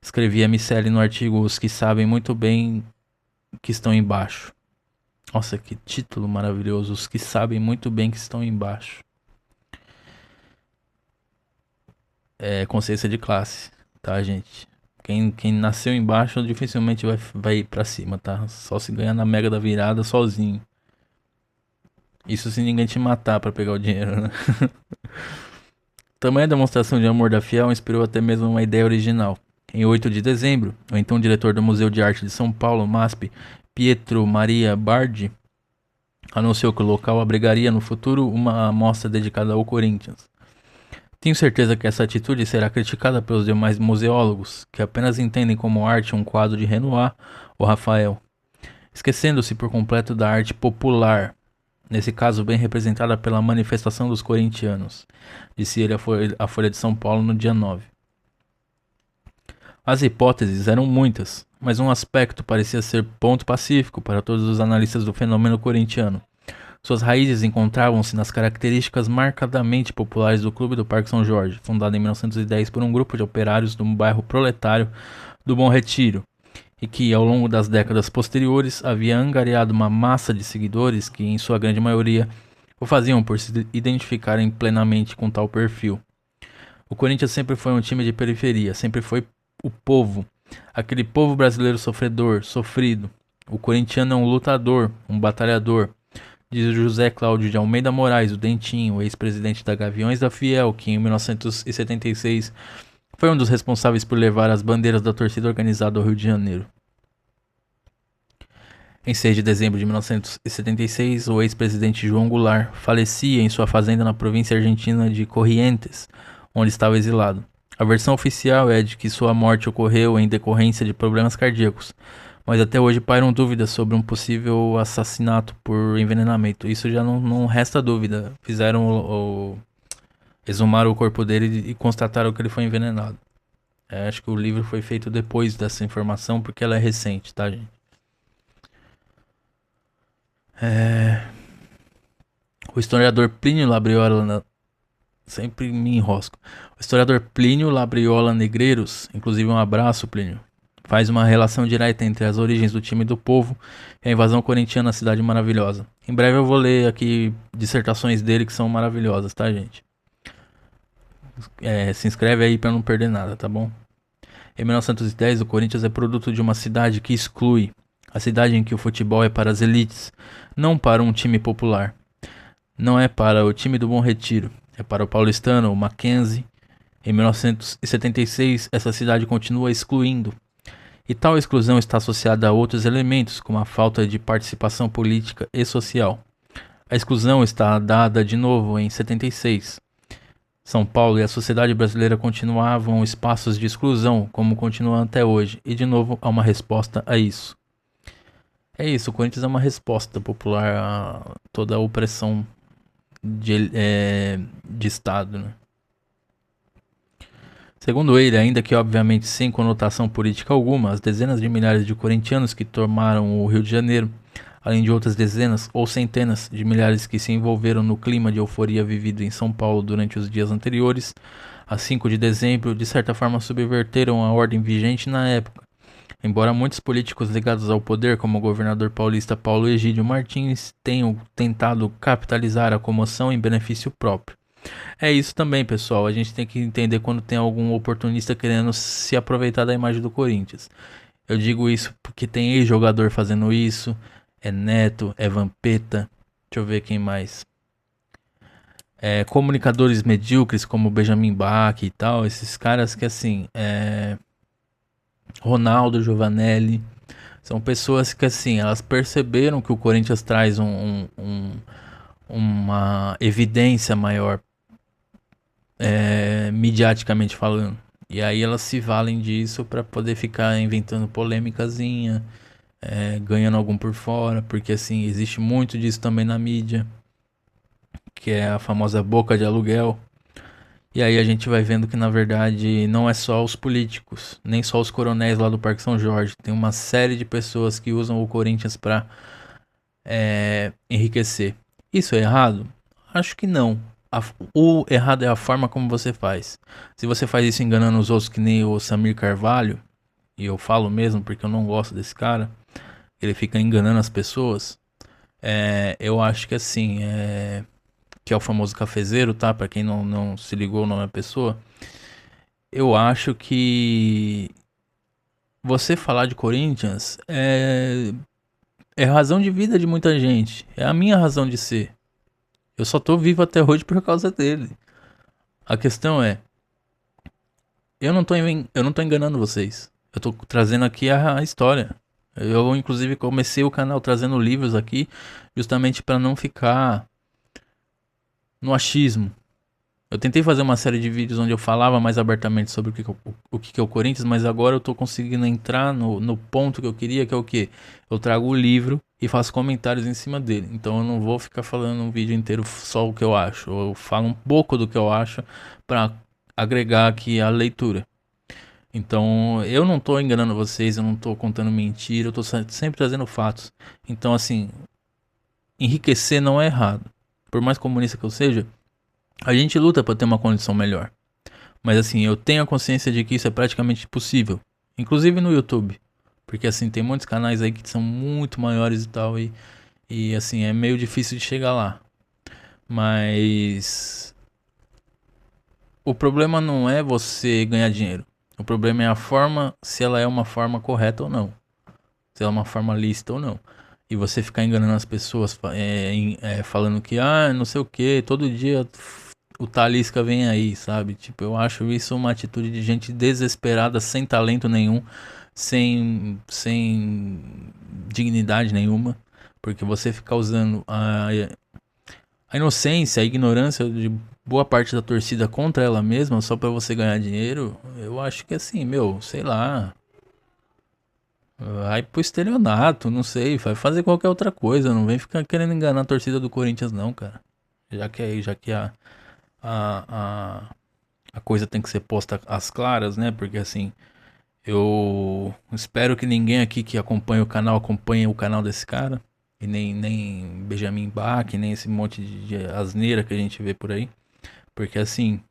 [SPEAKER 1] Escrevia Miceli no artigo Os que sabem muito bem que estão embaixo. Nossa, que título maravilhoso. Os que sabem muito bem que estão embaixo. É consciência de classe, tá, gente? Quem nasceu embaixo dificilmente vai ir pra cima, tá? Só se ganhar na mega da virada sozinho. Isso se ninguém te matar pra pegar o dinheiro, né? Tamanha demonstração de amor da Fiel inspirou até mesmo uma ideia original. Em 8 de dezembro, o então diretor do Museu de Arte de São Paulo, MASP, Pietro Maria Bardi, anunciou que o local abrigaria no futuro uma mostra dedicada ao Corinthians. Tenho certeza que essa atitude será criticada pelos demais museólogos, que apenas entendem como arte um quadro de Renoir ou Rafael, esquecendo-se por completo da arte popular, nesse caso bem representada pela manifestação dos corintianos, disse ele à Folha de São Paulo no dia 9. As hipóteses eram muitas, mas um aspecto parecia ser ponto pacífico para todos os analistas do fenômeno corintiano. Suas raízes encontravam-se nas características marcadamente populares do Clube do Parque São Jorge, fundado em 1910 por um grupo de operários do bairro proletário do Bom Retiro, e que, ao longo das décadas posteriores, havia angariado uma massa de seguidores que, em sua grande maioria, o faziam por se identificarem plenamente com tal perfil. O Corinthians sempre foi um time de periferia, sempre foi o povo, aquele povo brasileiro sofredor, sofrido. O corintiano é um lutador, um batalhador, Diz José Cláudio de Almeida Moraes, o Dentinho, ex-presidente da Gaviões da Fiel, que em 1976 foi um dos responsáveis por levar as bandeiras da torcida organizada ao Rio de Janeiro. Em 6 de dezembro de 1976, o ex-presidente João Goulart falecia em sua fazenda na província argentina de Corrientes, onde estava exilado. A versão oficial é de que sua morte ocorreu em decorrência de problemas cardíacos, mas até hoje pairam dúvidas sobre um possível assassinato por envenenamento. Isso já não resta dúvida. Exumaram o corpo dele e constataram que ele foi envenenado. Acho que o livro foi feito depois dessa informação, porque ela é recente, tá, gente? O historiador Plínio Labriola... Sempre me enrosco. O historiador Plínio Labriola Negreiros, inclusive um abraço, Plínio, faz uma relação direta entre as origens do time do povo e a invasão corintiana na Cidade Maravilhosa. Em breve eu vou ler aqui dissertações dele que são maravilhosas, tá, gente? Se inscreve aí pra não perder nada, tá bom? Em 1910, o Corinthians é produto de uma cidade que exclui. A cidade em que o futebol é para as elites, não para um time popular. Não é para o time do Bom Retiro, é para o paulistano, o Mackenzie. Em 1976, essa cidade continua excluindo. E tal exclusão está associada a outros elementos, como a falta de participação política e social. A exclusão está dada de novo em 76. São Paulo e a sociedade brasileira continuavam espaços de exclusão, como continuam até hoje, e de novo há uma resposta a isso. É isso, o Corinthians é uma resposta popular a toda a opressão de Estado, né? Segundo ele, ainda que obviamente sem conotação política alguma, as dezenas de milhares de corintianos que tomaram o Rio de Janeiro, além de outras dezenas ou centenas de milhares que se envolveram no clima de euforia vivido em São Paulo durante os dias anteriores, a 5 de dezembro, de certa forma subverteram a ordem vigente na época. Embora muitos políticos ligados ao poder, como o governador paulista Paulo Egídio Martins, tenham tentado capitalizar a comoção em benefício próprio. É isso também, pessoal. A gente tem que entender quando tem algum oportunista querendo se aproveitar da imagem do Corinthians. Eu digo isso porque tem ex-jogador fazendo isso. É Neto, é Vampeta. Deixa eu ver quem mais. Comunicadores medíocres como Benjamin Bach e tal. Esses caras que assim. Ronaldo Giovanelli. São pessoas que assim, elas perceberam que o Corinthians traz uma evidência maior, midiaticamente falando. E aí elas se valem disso pra poder ficar inventando polêmicazinha, ganhando algum por fora, porque assim, existe muito disso também na mídia, que é a famosa boca de aluguel. E aí a gente vai vendo que na verdade não é só os políticos, nem só os coronéis lá do Parque São Jorge. Tem uma série de pessoas que usam o Corinthians pra enriquecer. Isso é errado? Acho que não. O errado é a forma como você faz. Se você faz isso enganando os outros, que nem o Samir Carvalho, e eu falo mesmo porque eu não gosto desse cara, ele fica enganando as pessoas. Eu acho que assim, que é o famoso cafezeiro, tá? Pra quem não se ligou o nome da pessoa. Eu acho que você falar de Corinthians é razão de vida de muita gente. É a minha razão de ser. Eu só tô vivo até hoje por causa dele. A questão é, eu não tô enganando vocês. Eu tô trazendo aqui a história. Eu inclusive comecei o canal trazendo livros aqui justamente para não ficar no achismo. Eu tentei fazer uma série de vídeos onde eu falava mais abertamente sobre o que é o Corinthians, mas agora eu tô conseguindo entrar no ponto que eu queria, que é o quê? Eu trago o livro e faço comentários em cima dele. Então eu não vou ficar falando um vídeo inteiro só o que eu acho. Eu falo um pouco do que eu acho para agregar aqui a leitura. Então eu não tô enganando vocês, eu não tô contando mentira, eu tô sempre trazendo fatos. Então assim, enriquecer não é errado. Por mais comunista que eu seja, a gente luta para ter uma condição melhor. Mas assim, eu tenho a consciência de que isso é praticamente impossível. Inclusive no YouTube. Porque assim, tem muitos canais aí que são muito maiores e tal. E assim, é meio difícil de chegar lá. Mas o problema não é você ganhar dinheiro. O problema é a forma, se ela é uma forma correta ou não. Se ela é uma forma lícita ou não. e você ficar enganando as pessoas, falando que, ah, não sei o que, todo dia o Talisca vem aí, sabe? Tipo, eu acho isso uma atitude de gente desesperada, sem talento nenhum, sem dignidade nenhuma, porque você ficar usando a inocência, a ignorância de boa parte da torcida contra ela mesma só pra você ganhar dinheiro, eu acho que assim, meu, sei lá, vai pro estelionato, não sei, vai fazer qualquer outra coisa, não vem ficar querendo enganar a torcida do Corinthians não, cara. Já que a, a, a coisa tem que ser posta às claras, né? Porque assim, eu espero que ninguém aqui que acompanha o canal acompanhe o canal desse cara. E nem Benjamin Bach, nem esse monte de asneira que a gente vê por aí. Porque assim,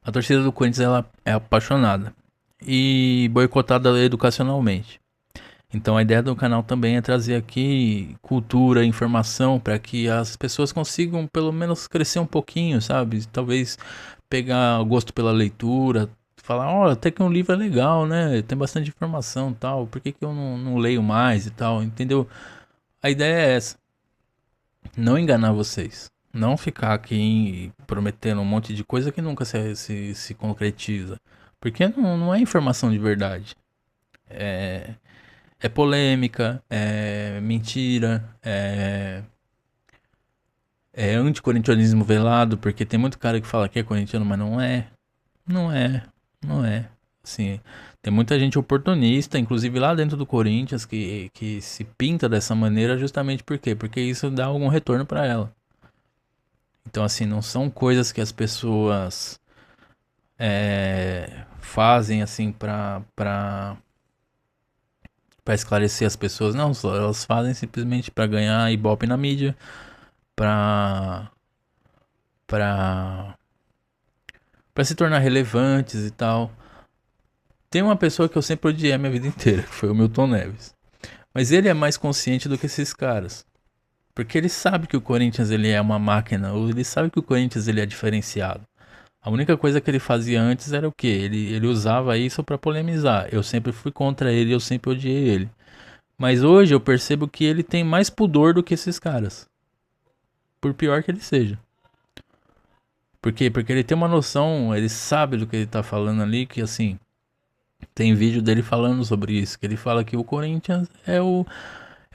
[SPEAKER 1] a torcida do Corinthians ela é apaixonada e boicotada educacionalmente. Então a ideia do canal também é trazer aqui cultura, informação para que as pessoas consigam pelo menos crescer um pouquinho, sabe? Talvez pegar gosto pela leitura, falar, olha, até que um livro é legal, né? Tem bastante informação e tal, por que eu não leio mais e tal, entendeu? A ideia é essa, não enganar vocês. Não ficar aqui prometendo um monte de coisa que nunca se concretiza. Porque não é informação de verdade. É polêmica, é mentira, é anticorintianismo velado, porque tem muito cara que fala que é corintiano, mas não é. Não é, não é. Assim, tem muita gente oportunista, inclusive lá dentro do Corinthians, que se pinta dessa maneira justamente por quê? Porque isso dá algum retorno pra ela. Então, assim, não são coisas que as pessoas fazem, assim, pra esclarecer as pessoas. Não, elas fazem simplesmente pra ganhar ibope na mídia, pra, pra, pra se tornar relevantes e tal. Tem uma pessoa que eu sempre odiei a minha vida inteira, que foi o Milton Neves. Mas ele é mais consciente do que esses caras. Porque ele sabe que o Corinthians ele é uma máquina, ou ele sabe que o Corinthians ele é diferenciado. A única coisa que ele fazia antes era o quê? Ele usava isso pra polemizar. Eu sempre fui contra ele, eu sempre odiei ele. Mas hoje eu percebo que ele tem mais pudor do que esses caras. Por pior que ele seja. Por quê? Porque ele tem uma noção, ele sabe do que ele tá falando ali, que assim, tem vídeo dele falando sobre isso, que ele fala que o Corinthians é o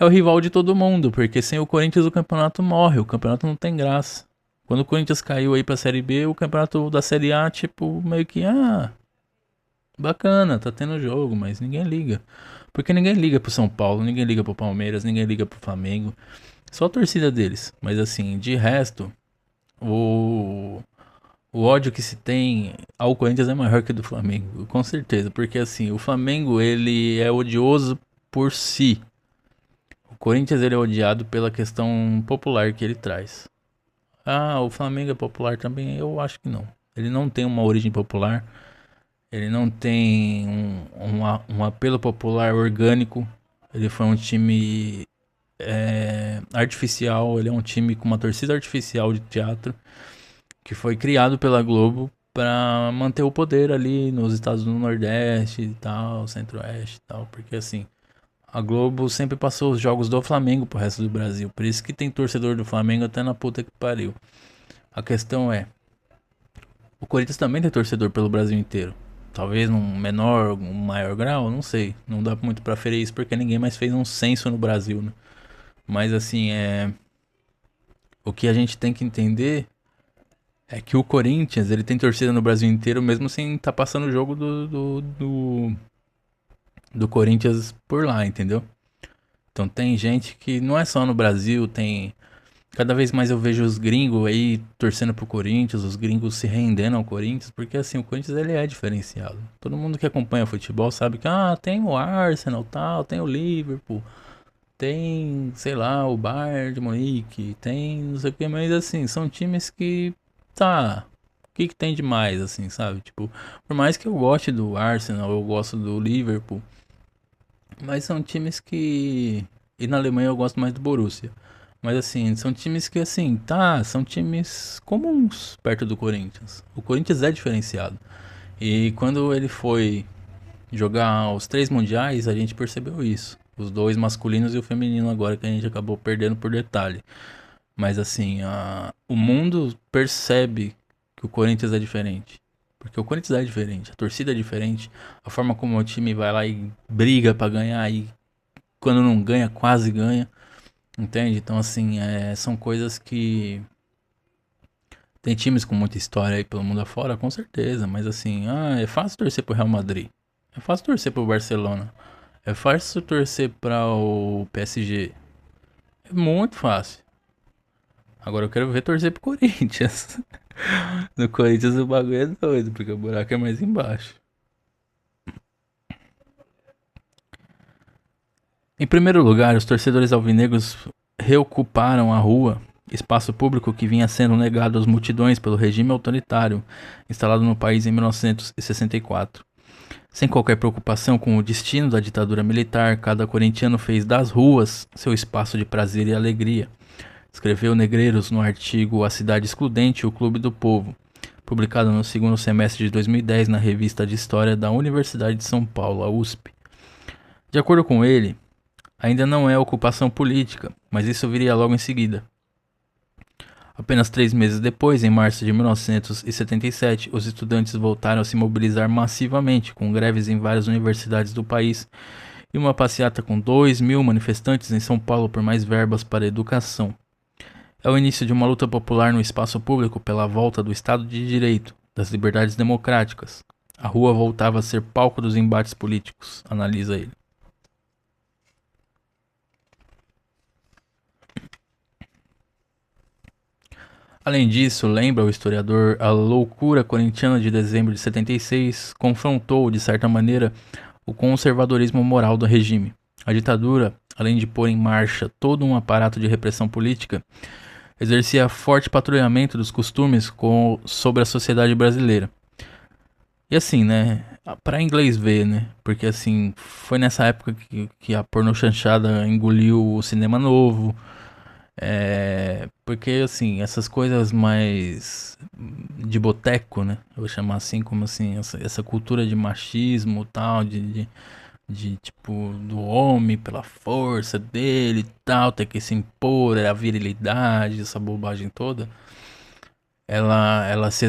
[SPEAKER 1] rival de todo mundo, porque sem o Corinthians o campeonato morre, o campeonato não tem graça. Quando o Corinthians caiu aí pra Série B, o campeonato da Série A, tipo, meio que, bacana, tá tendo jogo, mas ninguém liga. Porque ninguém liga pro São Paulo, ninguém liga pro Palmeiras, ninguém liga pro Flamengo. Só a torcida deles. Mas assim, de resto, o, o ódio que se tem ao Corinthians é maior que o do Flamengo, com certeza. Porque assim, o Flamengo, ele é odioso por si. O Corinthians, ele é odiado pela questão popular que ele traz. Ah, o Flamengo é popular também? Eu acho que não. Ele não tem uma origem popular. Ele não tem um apelo popular orgânico. Ele foi um time artificial. Ele é um time com uma torcida artificial de teatro que foi criado pela Globo para manter o poder ali nos estados do Nordeste e tal, Centro-Oeste e tal. Porque assim, a Globo sempre passou os jogos do Flamengo pro resto do Brasil. Por isso que tem torcedor do Flamengo até na puta que pariu. A questão é, o Corinthians também tem torcedor pelo Brasil inteiro. Talvez num menor, um maior grau, não sei. Não dá muito pra ferir isso porque ninguém mais fez um censo no Brasil, né? Mas assim, o que a gente tem que entender é que o Corinthians, ele tem torcida no Brasil inteiro mesmo sem estar passando o jogo do Corinthians por lá, entendeu? Então tem gente que não é só no Brasil, tem. Cada vez mais eu vejo os gringos aí torcendo pro Corinthians, os gringos se rendendo ao Corinthians, porque assim, o Corinthians ele é diferenciado. Todo mundo que acompanha futebol sabe que, tem o Arsenal tal, tem o Liverpool, tem, sei lá, o Bayern de Munique, tem não sei o que, mas assim, são times que, o que tem de mais, assim, sabe? Tipo, por mais que eu goste do Arsenal, eu gosto do Liverpool, mas são times que... E na Alemanha eu gosto mais do Borussia. Mas assim, são times que assim, são times comuns perto do Corinthians. O Corinthians é diferenciado. E quando ele foi jogar os 3 mundiais, a gente percebeu isso. Os dois masculinos e o feminino agora, que a gente acabou perdendo por detalhe. Mas assim, o mundo percebe que o Corinthians é diferente. Porque o Corinthians é diferente, a torcida é diferente, a forma como o time vai lá e briga pra ganhar e quando não ganha, quase ganha. Entende? Então assim, são coisas que tem times com muita história aí pelo mundo afora, com certeza, mas assim, é fácil torcer pro Real Madrid. É fácil torcer pro Barcelona. É fácil torcer para o PSG. É muito fácil. Agora eu quero ver torcer pro Corinthians. No Corinthians o bagulho é doido, porque o buraco é mais embaixo. Em primeiro lugar, os torcedores alvinegros reocuparam a rua, espaço público que vinha sendo negado às multidões pelo regime autoritário instalado no país em 1964. Sem qualquer preocupação com o destino da ditadura militar, cada corintiano fez das ruas seu espaço de prazer e alegria. Escreveu Negreiros no artigo A Cidade Excludente e o Clube do Povo, publicado no segundo semestre de 2010 na Revista de História da Universidade de São Paulo, a USP. De acordo com ele, ainda não é ocupação política, mas isso viria logo em seguida. Apenas 3 meses depois, em março de 1977, os estudantes voltaram a se mobilizar massivamente, com greves em várias universidades do país e uma passeata com 2.000 manifestantes em São Paulo por mais verbas para a educação. É o início de uma luta popular no espaço público pela volta do Estado de Direito, das liberdades democráticas. A rua voltava a ser palco dos embates políticos, analisa ele. Além disso, lembra o historiador, a loucura corintiana de dezembro de 76 confrontou, de certa maneira, o conservadorismo moral do regime. A ditadura, além de pôr em marcha todo um aparato de repressão política, exercia forte patrulhamento dos costumes sobre a sociedade brasileira. E assim, né, para inglês ver, né, porque assim, foi nessa época que a pornochanchada engoliu o cinema novo, porque assim, essas coisas mais de boteco, né? Eu vou chamar assim, como assim, essa cultura de machismo tal, de tipo, do homem pela força dele e tal, ter que se impor, a virilidade, essa bobagem toda. Ela se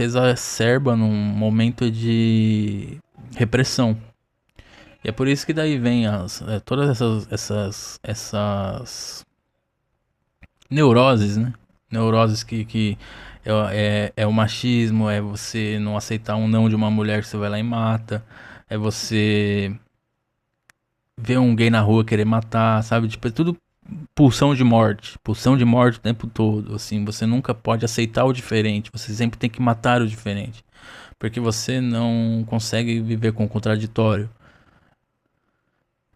[SPEAKER 1] exacerba num momento de repressão. E é por isso que daí vem todas essas neuroses, né? Neuroses que é o machismo, é você não aceitar um não de uma mulher que você vai lá e mata, é você ver um gay na rua querer matar, sabe? Tipo, é tudo pulsão de morte o tempo todo, assim, você nunca pode aceitar o diferente, você sempre tem que matar o diferente, porque você não consegue viver com o contraditório.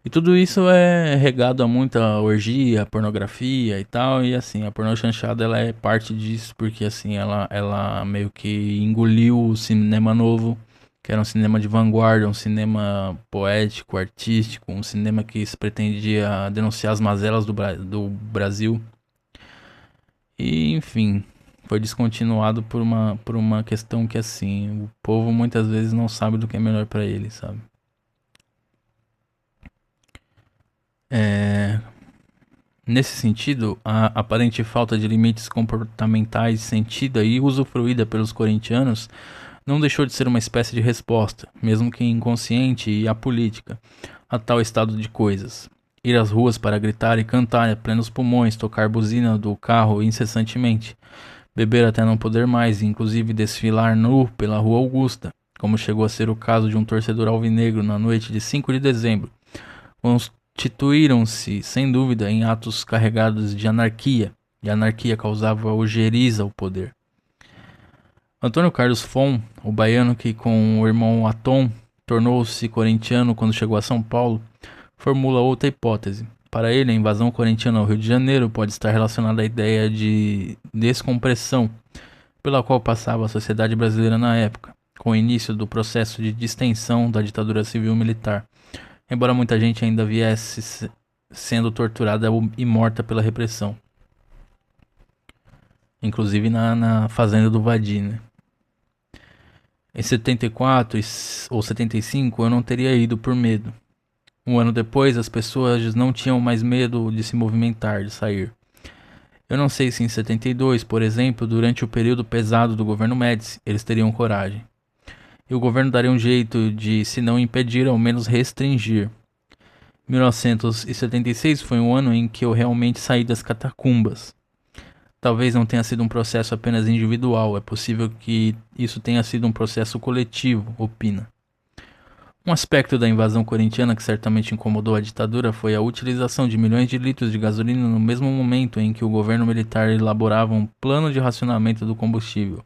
[SPEAKER 1] E tudo isso é regado a muita orgia, pornografia e tal, e assim, a pornochanchada ela é parte disso, porque assim, ela meio que engoliu o cinema novo, que era um cinema de vanguarda, um cinema poético, artístico, um cinema que se pretendia denunciar as mazelas do Brasil. E enfim, foi descontinuado por uma questão que assim, o povo muitas vezes não sabe do que é melhor pra ele, sabe? É, Nesse sentido, a aparente falta de limites comportamentais sentida e usufruída pelos corintianos não deixou de ser uma espécie de resposta, mesmo que inconsciente e apolítica, a tal estado de coisas. Ir às ruas para gritar e cantar a plenos pulmões, tocar buzina do carro incessantemente, beber até não poder mais e inclusive desfilar nu pela Rua Augusta, como chegou a ser o caso de um torcedor alvinegro na noite de 5 de dezembro, constituíram-se, sem dúvida, em atos carregados de anarquia, e a anarquia causava ojeriza ao poder. Antônio Carlos Fon, o baiano que com o irmão Atom tornou-se corintiano quando chegou a São Paulo, formula outra hipótese. Para ele, a invasão corintiana ao Rio de Janeiro pode estar relacionada à ideia de descompressão pela qual passava a sociedade brasileira na época, com o início do processo de distensão da ditadura civil-militar, embora muita gente ainda viesse sendo torturada e morta pela repressão. Inclusive na fazenda do Vadi, né? Em 74 ou 75 eu não teria ido por medo. Um ano depois, as pessoas não tinham mais medo de se movimentar, de sair. Eu não sei se em 72, por exemplo, durante o período pesado do governo Médici, eles teriam coragem. E o governo daria um jeito de, se não impedir, ao menos restringir. 1976 foi um ano em que eu realmente saí das catacumbas. Talvez não tenha sido um processo apenas individual, é possível que isso tenha sido um processo coletivo, opina. Um aspecto da invasão corintiana que certamente incomodou a ditadura foi a utilização de milhões de litros de gasolina no mesmo momento em que o governo militar elaborava um plano de racionamento do combustível,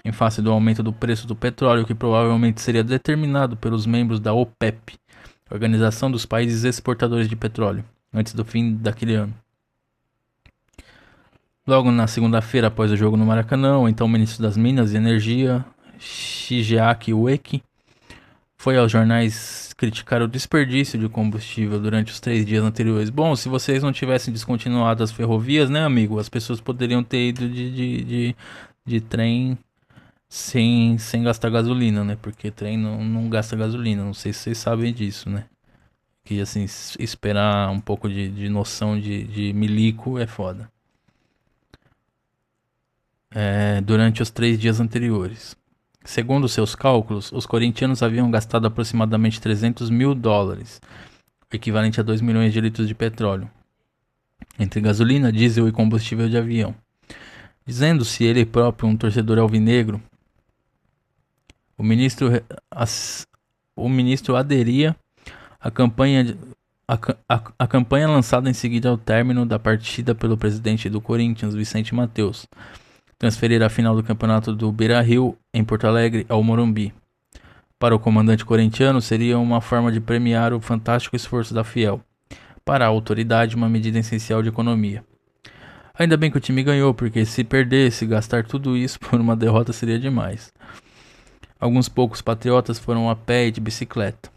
[SPEAKER 1] em face do aumento do preço do petróleo que provavelmente seria determinado pelos membros da OPEP, Organização dos Países Exportadores de Petróleo, antes do fim daquele ano. Logo na segunda-feira, após o jogo no Maracanã, o então ministro das Minas e Energia, Shigeaki Ueki, foi aos jornais criticar o desperdício de combustível durante os 3 dias anteriores. Bom, se vocês não tivessem descontinuado as ferrovias, né, amigo? As pessoas poderiam ter ido de trem sem gastar gasolina, né? Porque trem não gasta gasolina. Não sei se vocês sabem disso, né? Que, assim, esperar um pouco de noção de milico é foda. Durante os 3 dias anteriores. Segundo seus cálculos, os corintianos haviam gastado aproximadamente 300 mil dólares, equivalente a 2 milhões de litros de petróleo, entre gasolina, diesel e combustível de avião. Dizendo-se ele próprio um torcedor alvinegro, o ministro, o ministro aderia à campanha, a campanha lançada em seguida ao término da partida pelo presidente do Corinthians, Vicente Mateus, transferir a final do campeonato do Beira-Rio, em Porto Alegre, ao Morumbi. Para o comandante corintiano, seria uma forma de premiar o fantástico esforço da Fiel. Para a autoridade, uma medida essencial de economia. Ainda bem que o time ganhou, porque se perdesse, gastar tudo isso por uma derrota seria demais. Alguns poucos patriotas foram a pé e de bicicleta.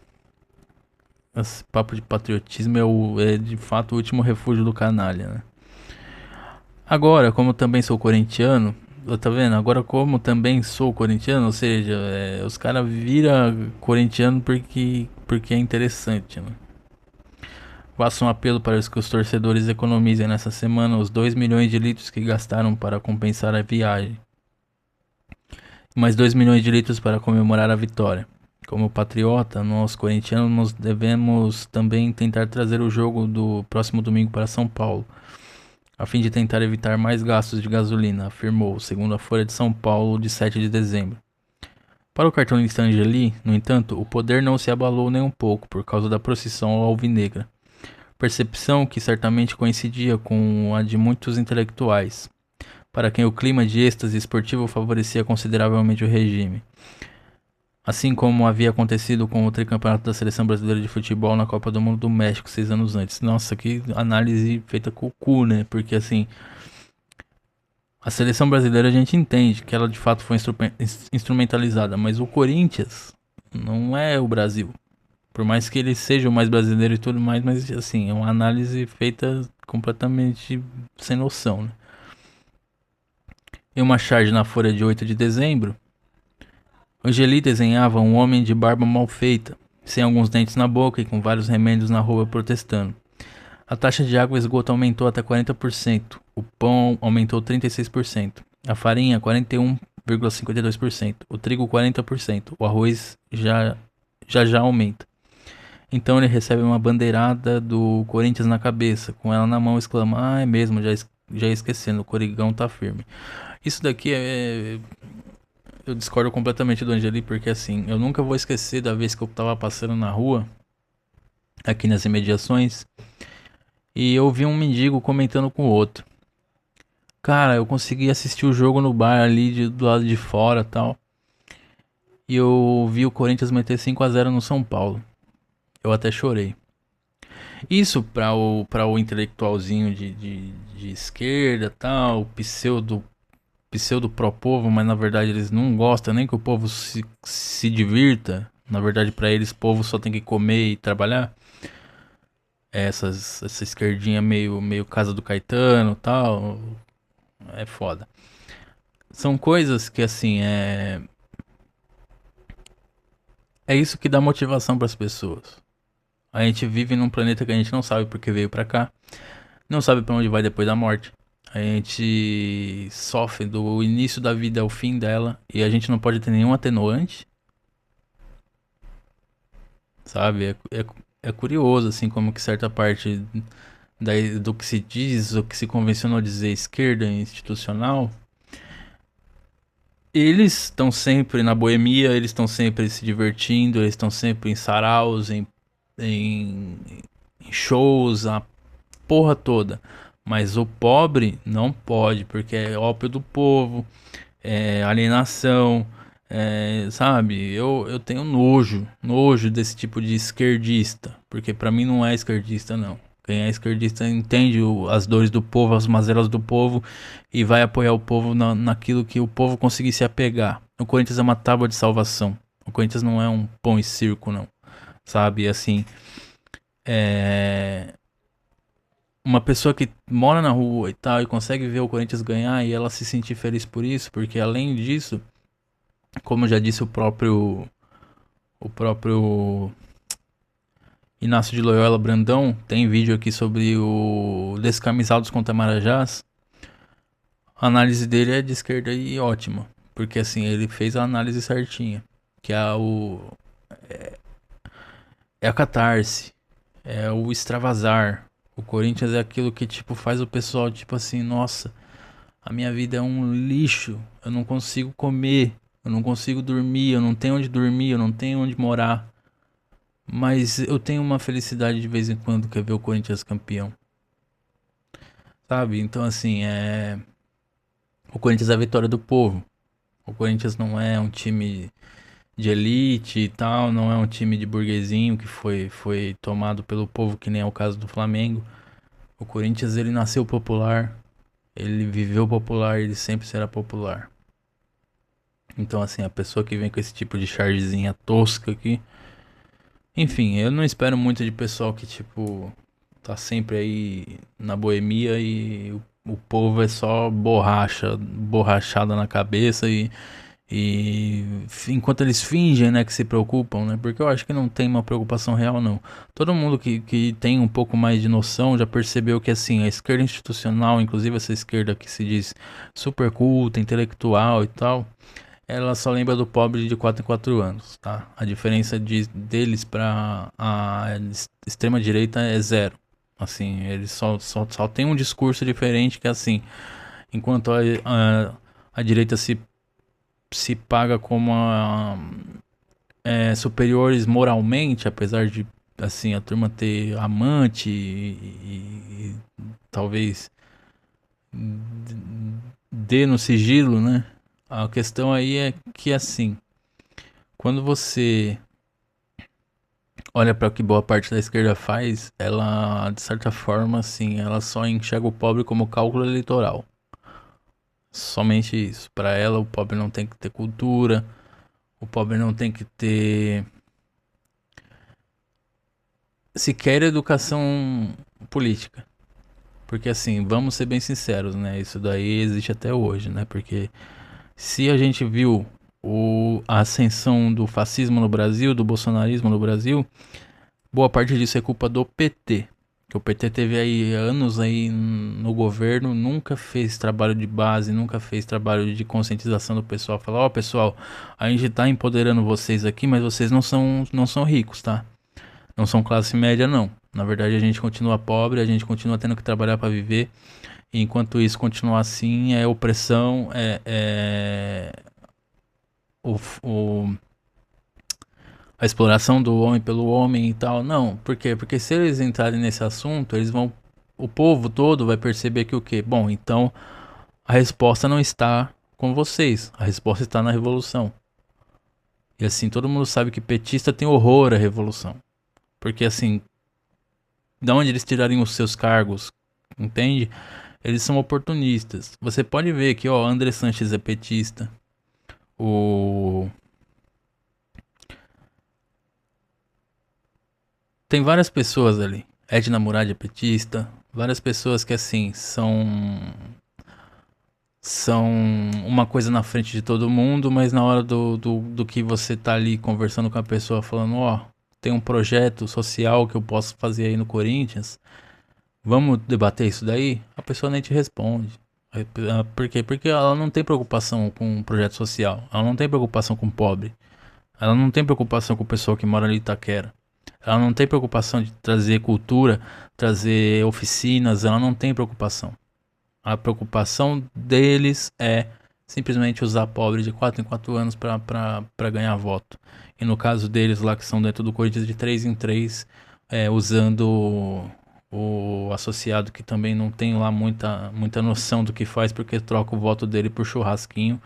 [SPEAKER 1] Esse papo de patriotismo é de fato o último refúgio do canalha, né? Agora, como também sou corintiano, tá vendo? Agora, como também sou corintiano, ou seja, os caras viram corintiano porque é interessante, né? Faço um apelo para que os torcedores economizem nessa semana os 2 milhões de litros que gastaram para compensar a viagem. Mais 2 milhões de litros para comemorar a vitória. Como patriota, nós corintianos devemos também tentar trazer o jogo do próximo domingo para São Paulo, a fim de tentar evitar mais gastos de gasolina, afirmou, segundo a Folha de São Paulo, de 7 de dezembro. Para o cartunista Angeli, no entanto, o poder não se abalou nem um pouco por causa da procissão alvinegra, percepção que certamente coincidia com a de muitos intelectuais, para quem o clima de êxtase esportivo favorecia consideravelmente o regime. Assim como havia acontecido com o tricampeonato da Seleção Brasileira de Futebol na Copa do Mundo do México 6 anos antes. Nossa, que análise feita com o cu, né? Porque assim, a Seleção Brasileira a gente entende que ela de fato foi instrumentalizada, mas o Corinthians não é o Brasil. Por mais que ele seja o mais brasileiro e tudo mais, mas assim, é uma análise feita completamente sem noção, né? Em uma charge na Folha de 8 de dezembro, Angeli desenhava um homem de barba mal feita, sem alguns dentes na boca e com vários remédios na rua protestando. A taxa de água e esgoto aumentou até 40%, o pão aumentou 36%, a farinha 41,52%, o trigo 40%, o arroz já aumenta. Então ele recebe uma bandeirada do Corinthians na cabeça, com ela na mão exclama: "Ah, é mesmo, já esquecendo, o Corigão tá firme." Isso daqui eu discordo completamente do Angeli, porque assim, eu nunca vou esquecer da vez que eu tava passando na rua, aqui nas imediações, e eu vi um mendigo comentando com o outro. Cara, eu consegui assistir o jogo no bar ali do lado de fora e tal. E eu vi o Corinthians meter 5-0 no São Paulo. Eu até chorei. Isso pra o intelectualzinho de esquerda tal, pseudo pró-povo, mas na verdade eles não gostam nem que o povo se divirta. Na verdade, pra eles, o povo só tem que comer e trabalhar. Essa esquerdinha meio casa do Caetano tal. É foda. São coisas que assim, É isso que dá motivação para as pessoas. A gente vive num planeta que a gente não sabe porque veio pra cá, não sabe pra onde vai depois da morte. A gente sofre do início da vida ao fim dela e a gente não pode ter nenhum atenuante, sabe? É curioso, assim, como que certa parte do que se diz, o que se convencionou dizer esquerda institucional, eles estão sempre na boemia, eles estão sempre se divertindo, eles estão sempre em saraus, em, em shows, a porra toda. Mas o pobre não pode, porque é ópio do povo, é alienação, sabe? Eu tenho nojo desse tipo de esquerdista, porque pra mim não é esquerdista, não. Quem é esquerdista entende as dores do povo, as mazelas do povo e vai apoiar o povo naquilo que o povo conseguir se apegar. O Corinthians é uma tábua de salvação. O Corinthians não é um pão e circo, não. Sabe? Assim, é uma pessoa que mora na rua e tal e consegue ver o Corinthians ganhar e ela se sentir feliz por isso, porque além disso, como já disse o próprio Inácio de Loyola Brandão, tem vídeo aqui sobre o Descamisados contra Marajás. A análise dele é de esquerda e ótima, porque assim, ele fez a análise certinha, que é a catarse, é o extravasar. O Corinthians é aquilo que tipo faz o pessoal tipo assim, nossa, a minha vida é um lixo. Eu não consigo comer. Eu não consigo dormir. Eu não tenho onde dormir. Eu não tenho onde morar. Mas eu tenho uma felicidade de vez em quando que é ver o Corinthians campeão. Sabe? Então, assim, o Corinthians é a vitória do povo. O Corinthians não é um time de elite e tal. Não é um time de burguesinho que foi tomado pelo povo, que nem é o caso do Flamengo. O Corinthians, ele nasceu popular. Ele viveu popular. Ele sempre será popular. Então, assim, a pessoa que vem com esse tipo de chargezinha tosca aqui. Enfim, eu não espero muito de pessoal que, tipo, tá sempre aí na boemia e o povo é só borracha, borrachada na cabeça e enquanto eles fingem, né, que se preocupam, né, porque eu acho que não tem uma preocupação real, não. Todo mundo que tem um pouco mais de noção já percebeu que, assim, a esquerda institucional, inclusive essa esquerda que se diz super culta, intelectual e tal, ela só lembra do pobre de 4 em 4 anos, tá? A diferença deles pra a extrema direita é zero. Assim, eles só tem um discurso diferente que é assim, enquanto a direita se paga como superiores moralmente, apesar de assim a turma ter amante e talvez dê no sigilo, né? A questão aí é que assim, quando você olha para o que boa parte da esquerda faz, ela, de certa forma, assim, ela só enxerga o pobre como cálculo eleitoral. Somente isso. Para ela, o pobre não tem que ter cultura, o pobre não tem que ter sequer educação política. Porque assim, vamos ser bem sinceros, né? Isso daí existe até hoje, né? Porque se a gente viu a ascensão do fascismo no Brasil, do bolsonarismo no Brasil, boa parte disso é culpa do PT. Que o PT teve aí anos aí no governo, nunca fez trabalho de base, nunca fez trabalho de conscientização do pessoal. Falar, ó, pessoal, a gente tá empoderando vocês aqui, mas vocês não são ricos, tá? Não são classe média, não. Na verdade, a gente continua pobre, a gente continua tendo que trabalhar para viver. E enquanto isso continuar assim, é opressão, o a exploração do homem pelo homem e tal. Não, por quê? Porque se eles entrarem nesse assunto, eles vão. O povo todo vai perceber que o quê? Bom, então a resposta não está com vocês, a resposta está na revolução. E assim, todo mundo sabe que petista tem horror à revolução. Porque assim, de onde eles tirarem os seus cargos, entende? Eles são oportunistas. Você pode ver que, ó, André Sanches é petista. O Tem várias pessoas ali. Edna Murad é petista. Várias pessoas que, assim, são são uma coisa na frente de todo mundo, mas na hora do que você tá ali conversando com a pessoa, falando, ó, tem um projeto social que eu posso fazer aí no Corinthians, vamos debater isso daí? A pessoa nem te responde. Por quê? Porque ela não tem preocupação com o projeto social, ela não tem preocupação com o pobre, ela não tem preocupação com o pessoal que mora ali em Itaquera. Ela não tem preocupação de trazer cultura, trazer oficinas, ela não tem preocupação. A preocupação deles é simplesmente usar pobre de 4 em 4 anos para ganhar voto. E no caso deles lá que são dentro do Corinthians de 3 em 3, usando o associado que também não tem lá muita noção do que faz, porque troca o voto dele por churrasquinho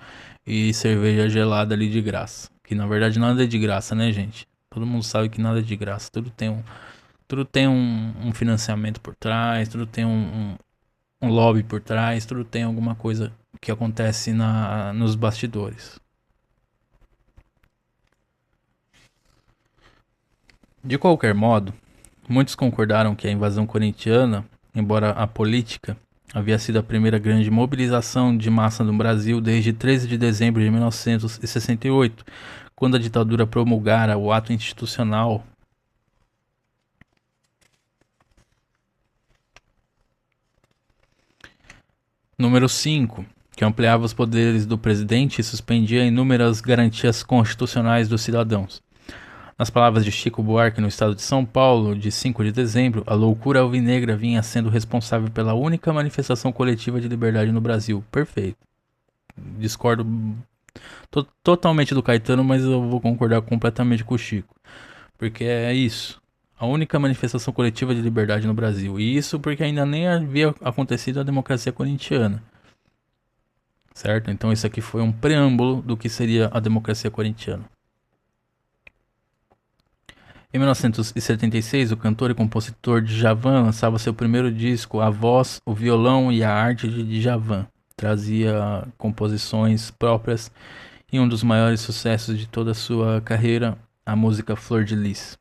[SPEAKER 1] e cerveja gelada ali de graça. Que na verdade nada é de graça, né, gente? Todo mundo sabe que nada é de graça. Tudo tem um financiamento por trás, tudo tem um lobby por trás, tudo tem alguma coisa que acontece nos bastidores. De qualquer modo, muitos concordaram que a invasão corintiana, embora apolítica, havia sido a primeira grande mobilização de massa no Brasil desde 13 de dezembro de 1968, quando a ditadura promulgara o ato institucional número 5, que ampliava os poderes do presidente e suspendia inúmeras garantias constitucionais dos cidadãos. Nas palavras de Chico Buarque no estado de São Paulo, de 5 de dezembro, a loucura alvinegra vinha sendo responsável pela única manifestação coletiva de liberdade no Brasil. Perfeito. Discordo totalmente do Caetano, mas eu vou concordar completamente com o Chico. Porque é isso. A única manifestação coletiva de liberdade no Brasil. E isso porque ainda nem havia acontecido a democracia corintiana. Certo? Então isso aqui foi um preâmbulo do que seria a democracia corintiana. Em 1976, o cantor e compositor Djavan lançava seu primeiro disco, A Voz, o Violão e a Arte de Djavan. Trazia composições próprias e um dos maiores sucessos de toda a sua carreira, a música Flor de Lis.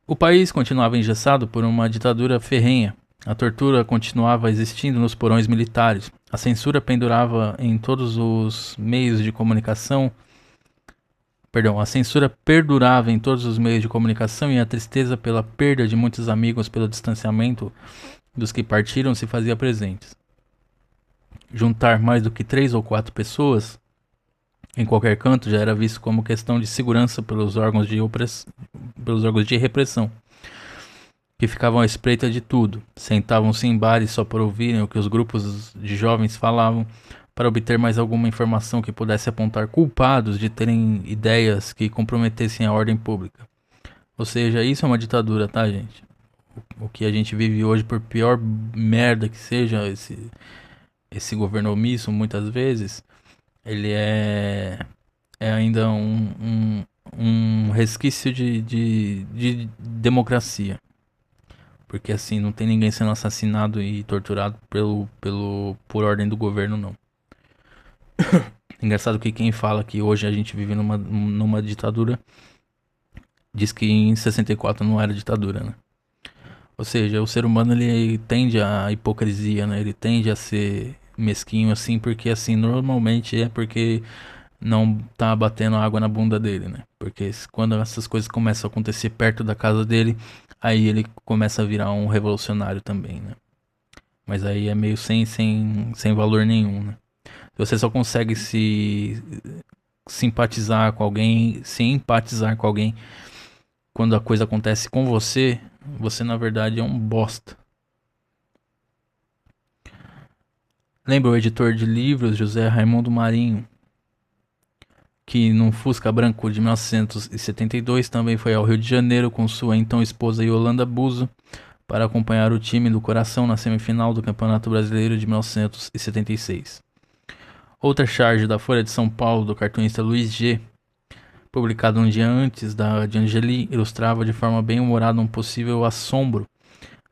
[SPEAKER 1] O país continuava engessado por uma ditadura ferrenha. A tortura continuava existindo nos porões militares. A censura pendurava em todos os meios de comunicação. A censura perdurava em todos os meios de comunicação e a tristeza pela perda de muitos amigos pelo distanciamento dos que partiram se fazia presente. Juntar mais do que 3 ou 4 pessoas em qualquer canto já era visto como questão de segurança pelos órgãos de repressão, que ficavam à espreita de tudo. Sentavam-se em bares só para ouvirem o que os grupos de jovens falavam, para obter mais alguma informação que pudesse apontar culpados de terem ideias que comprometessem a ordem pública. Ou seja, isso é uma ditadura, tá, gente? O que a gente vive hoje, por pior merda que seja esse governo omisso, muitas vezes, ele é ainda um resquício de democracia. Porque assim, não tem ninguém sendo assassinado e torturado por ordem do governo, não. Engraçado que quem fala que hoje a gente vive numa ditadura diz que em 64 não era ditadura, né? Ou seja, o ser humano ele tende à hipocrisia, né? Ele tende a ser mesquinho assim, porque assim, normalmente é porque não tá batendo água na bunda dele, né? Porque quando essas coisas começam a acontecer perto da casa dele, aí ele começa a virar um revolucionário também, né? Mas aí é meio sem valor nenhum, né? Você só consegue se simpatizar com alguém, se empatizar com alguém quando a coisa acontece com você, você na verdade é um bosta. Lembra o editor de livros José Raimundo Marinho, que num Fusca branco de 1972 também foi ao Rio de Janeiro com sua então esposa Yolanda Buzo para acompanhar o time do Coração na semifinal do Campeonato Brasileiro de 1976. Outra charge da Folha de São Paulo do cartunista Luiz G, publicado um dia antes da de Angeli, ilustrava de forma bem humorada um possível assombro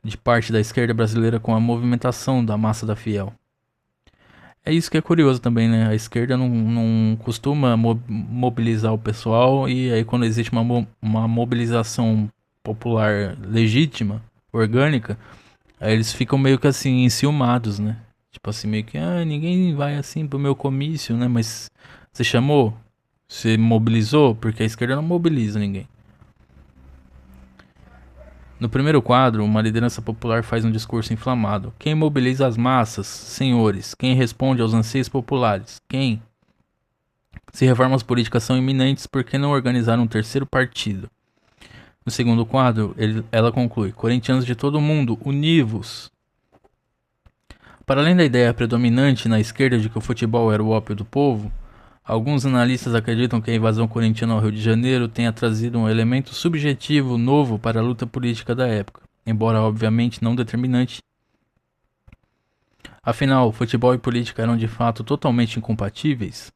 [SPEAKER 1] de parte da esquerda brasileira com a movimentação da massa da Fiel. É isso que é curioso também, né? A esquerda não costuma mobilizar o pessoal e aí quando existe uma mobilização popular legítima, orgânica, aí eles ficam meio que assim, enciumados, né? Tipo assim, meio que, ninguém vai assim pro meu comício, né? Mas você chamou? Você mobilizou? Porque a esquerda não mobiliza ninguém. No primeiro quadro, uma liderança popular faz um discurso inflamado. Quem mobiliza as massas, senhores? Quem responde aos anseios populares? Quem? Se reformas políticas são iminentes, por que não organizar um terceiro partido? No segundo quadro, ela conclui: corintianos de todo mundo, univos! Para além da ideia predominante na esquerda de que o futebol era o ópio do povo, alguns analistas acreditam que a invasão corintiana ao Rio de Janeiro tenha trazido um elemento subjetivo novo para a luta política da época, embora obviamente não determinante. Afinal, futebol e política eram de fato totalmente incompatíveis.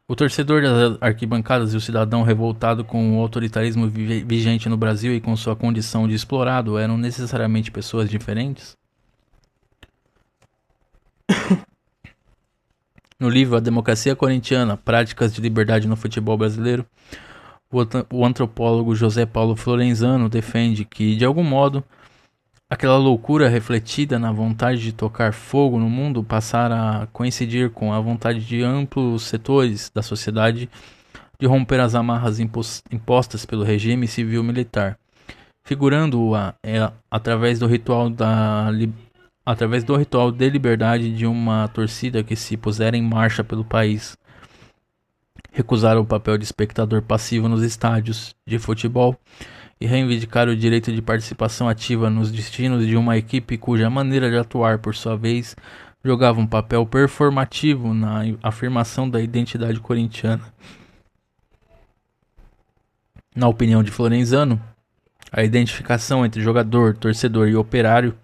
[SPEAKER 1] O torcedor das arquibancadas e o cidadão revoltado com o autoritarismo vigente no Brasil e com sua condição de explorado eram necessariamente pessoas diferentes? No livro A Democracia Corintiana, Práticas de Liberdade no Futebol Brasileiro, o antropólogo José Paulo Florenzano defende que, de algum modo, aquela loucura refletida na vontade de tocar fogo no mundo passara a coincidir com a vontade de amplos setores da sociedade de romper as amarras impostas pelo regime civil-militar, figurando-a através do ritual de liberdade de uma torcida que se pusera em marcha pelo país, recusar o papel de espectador passivo nos estádios de futebol e reivindicar o direito de participação ativa nos destinos de uma equipe cuja maneira de atuar, por sua vez, jogava um papel performativo na afirmação da identidade corintiana. Na opinião de Florenzano, a identificação entre jogador, torcedor e operário,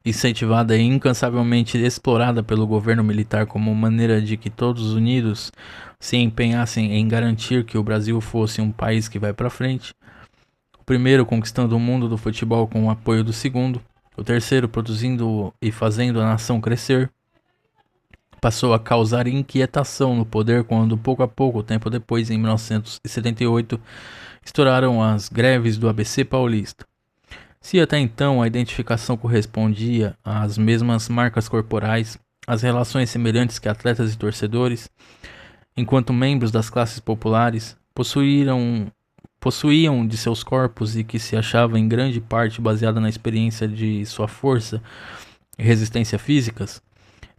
[SPEAKER 1] incentivada e incansavelmente explorada pelo governo militar como maneira de que todos unidos se empenhassem em garantir que o Brasil fosse um país que vai para frente, o primeiro conquistando o mundo do futebol com o apoio do segundo, o terceiro produzindo e fazendo a nação crescer, passou a causar inquietação no poder quando, pouco a pouco, tempo depois, em 1978, estouraram as greves do ABC paulista. Se até então a identificação correspondia às mesmas marcas corporais, às relações semelhantes que atletas e torcedores, enquanto membros das classes populares possuíam de seus corpos e que se achava em grande parte baseada na experiência de sua força e resistência físicas,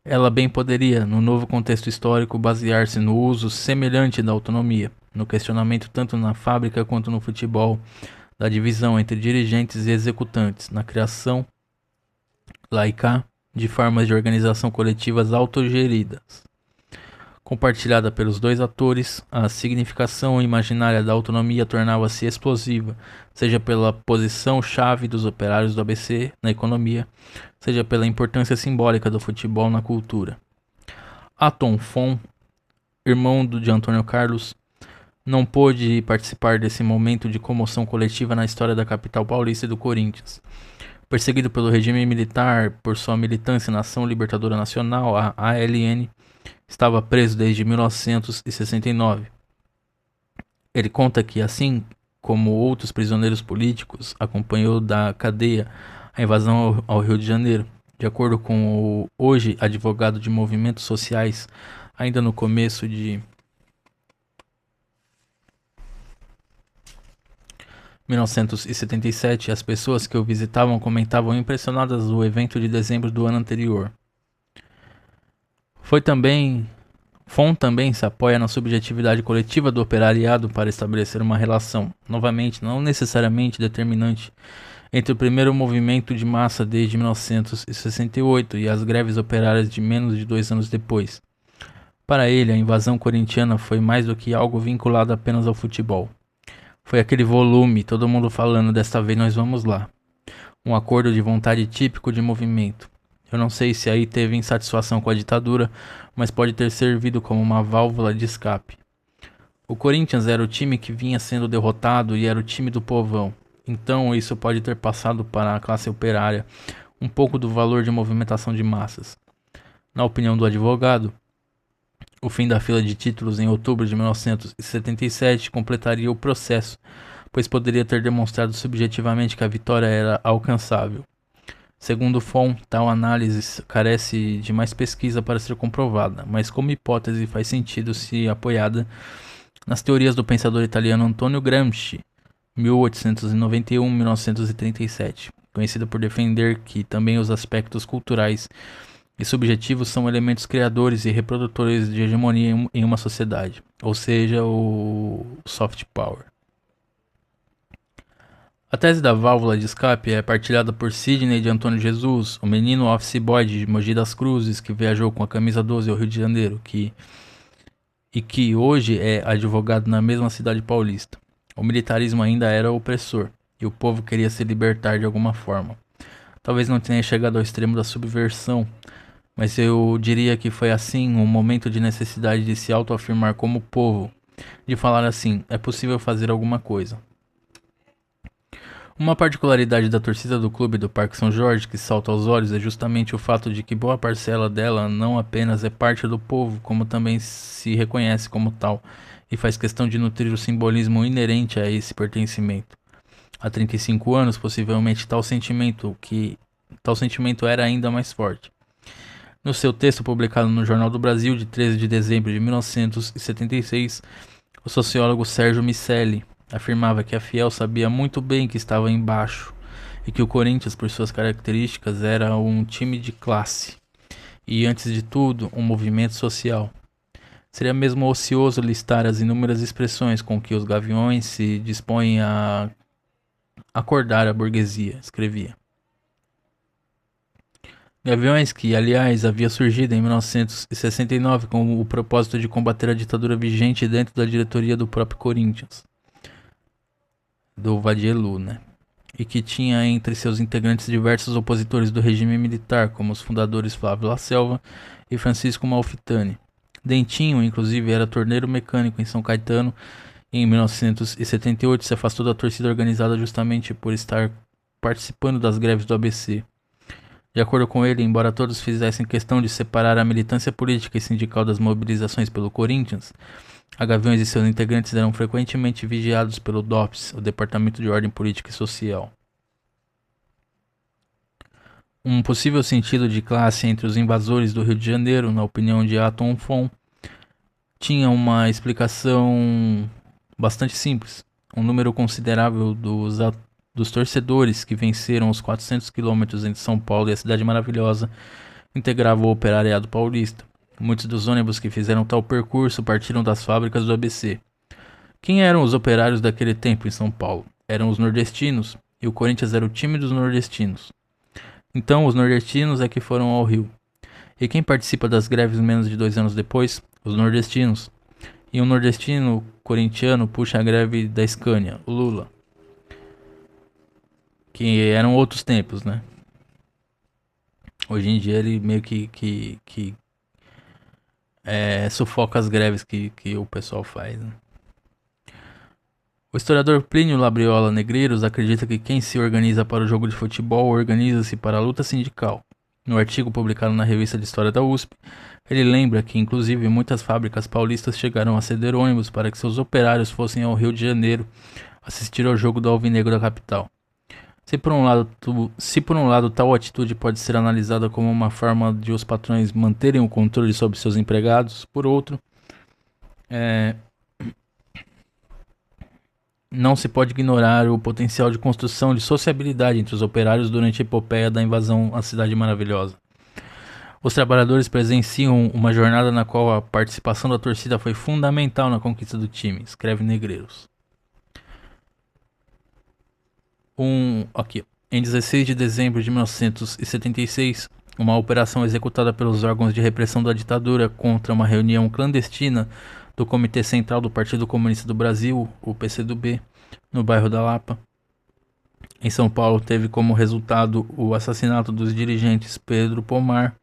[SPEAKER 1] ela bem poderia, no novo contexto histórico, basear-se no uso semelhante da autonomia, no questionamento tanto na fábrica quanto no futebol, da divisão entre dirigentes e executantes, na criação laica de formas de organização coletivas autogeridas. Compartilhada pelos dois atores, a significação imaginária da autonomia tornava-se explosiva, seja pela posição-chave dos operários do ABC na economia, seja pela importância simbólica do futebol na cultura. Atom Fon, irmão de Antônio Carlos, não pôde participar desse momento de comoção coletiva na história da capital paulista e do Corinthians. Perseguido pelo regime militar por sua militância na Ação Libertadora Nacional, a ALN, estava preso desde 1969. Ele conta que, assim como outros prisioneiros políticos, acompanhou da cadeia a invasão ao Rio de Janeiro. De acordo com o hoje advogado de movimentos sociais, ainda no começo de 1977, as pessoas que o visitavam comentavam impressionadas do evento de dezembro do ano anterior. Fon também se apoia na subjetividade coletiva do operariado para estabelecer uma relação, novamente não necessariamente determinante, entre o primeiro movimento de massa desde 1968 e as greves operárias de menos de 2 anos depois. Para ele, a invasão corintiana foi mais do que algo vinculado apenas ao futebol. Foi aquele volume, todo mundo falando, desta vez nós vamos lá. Um acordo de vontade típico de movimento. Eu não sei se aí teve insatisfação com a ditadura, mas pode ter servido como uma válvula de escape. O Corinthians era o time que vinha sendo derrotado e era o time do povão. Então isso pode ter passado para a classe operária um pouco do valor de movimentação de massas. Na opinião do advogado, o fim da fila de títulos em outubro de 1977 completaria o processo, pois poderia ter demonstrado subjetivamente que a vitória era alcançável. Segundo Fon, tal análise carece de mais pesquisa para ser comprovada, mas como hipótese faz sentido se apoiada nas teorias do pensador italiano Antonio Gramsci, 1891-1937, conhecido por defender que também os aspectos culturais e subjetivos são elementos criadores e reprodutores de hegemonia em uma sociedade, ou seja, o soft power. A tese da válvula de escape é partilhada por Sidney de Antônio Jesus, o menino office boy de Mogi das Cruzes que viajou com a camisa 12 ao Rio de Janeiro, que hoje é advogado na mesma cidade paulista. O militarismo ainda era opressor e o povo queria se libertar de alguma forma. Talvez não tenha chegado ao extremo da subversão, mas eu diria que foi assim um momento de necessidade de se autoafirmar como povo, de falar assim, é possível fazer alguma coisa. Uma particularidade da torcida do clube do Parque São Jorge que salta aos olhos é justamente o fato de que boa parcela dela não apenas é parte do povo, como também se reconhece como tal, e faz questão de nutrir o simbolismo inerente a esse pertencimento. Há 35 anos, possivelmente tal sentimento era ainda mais forte. No seu texto publicado no Jornal do Brasil de 13 de dezembro de 1976, o sociólogo Sérgio Miceli afirmava que a Fiel sabia muito bem que estava embaixo e que o Corinthians, por suas características, era um time de classe e, antes de tudo, um movimento social. Seria mesmo ocioso listar as inúmeras expressões com que os gaviões se dispõem a acordar a burguesia, escrevia. Gaviões que, aliás, havia surgido em 1969 com o propósito de combater a ditadura vigente dentro da diretoria do próprio Corinthians, do Vadielu, né? E que tinha entre seus integrantes diversos opositores do regime militar, como os fundadores Flávio Laselva e Francisco Malfitani. Dentinho, inclusive, era torneiro mecânico em São Caetano e em 1978 se afastou da torcida organizada justamente por estar participando das greves do ABC. De acordo com ele, embora todos fizessem questão de separar a militância política e sindical das mobilizações pelo Corinthians, a Gaviões e seus integrantes eram frequentemente vigiados pelo DOPS, o Departamento de Ordem Política e Social. Um possível sentido de classe entre os invasores do Rio de Janeiro, na opinião de Atom Fon, tinha uma explicação bastante simples. Um número considerável dos torcedores que venceram os 400 quilômetros entre São Paulo e a Cidade Maravilhosa integrava o operariado paulista. Muitos dos ônibus que fizeram tal percurso partiram das fábricas do ABC. Quem eram os operários daquele tempo em São Paulo? Eram os nordestinos, e o Corinthians era o time dos nordestinos. Então, os nordestinos é que foram ao Rio. E quem participa das greves menos de 2 anos depois? Os nordestinos. E um nordestino corintiano puxa a greve da Scania, o Lula. Que eram outros tempos, né? Hoje em dia ele meio que sufoca as greves que o pessoal faz, né? O historiador Plínio Labriola Negreiros acredita que quem se organiza para o jogo de futebol organiza-se para a luta sindical. No artigo publicado na Revista de História da USP, ele lembra que inclusive muitas fábricas paulistas chegaram a ceder ônibus para que seus operários fossem ao Rio de Janeiro assistir ao jogo do Alvinegro da capital. Se por um lado tal atitude pode ser analisada como uma forma de os patrões manterem o controle sobre seus empregados, por outro, não se pode ignorar o potencial de construção de sociabilidade entre os operários durante a epopeia da invasão à Cidade Maravilhosa. Os trabalhadores presenciam uma jornada na qual a participação da torcida foi fundamental na conquista do time, escreve Negreiros. Em 16 de dezembro de 1976, uma operação executada pelos órgãos de repressão da ditadura contra uma reunião clandestina do Comitê Central do Partido Comunista do Brasil, o PCdoB, no bairro da Lapa, em São Paulo, teve como resultado o assassinato dos dirigentes Pedro Pomar,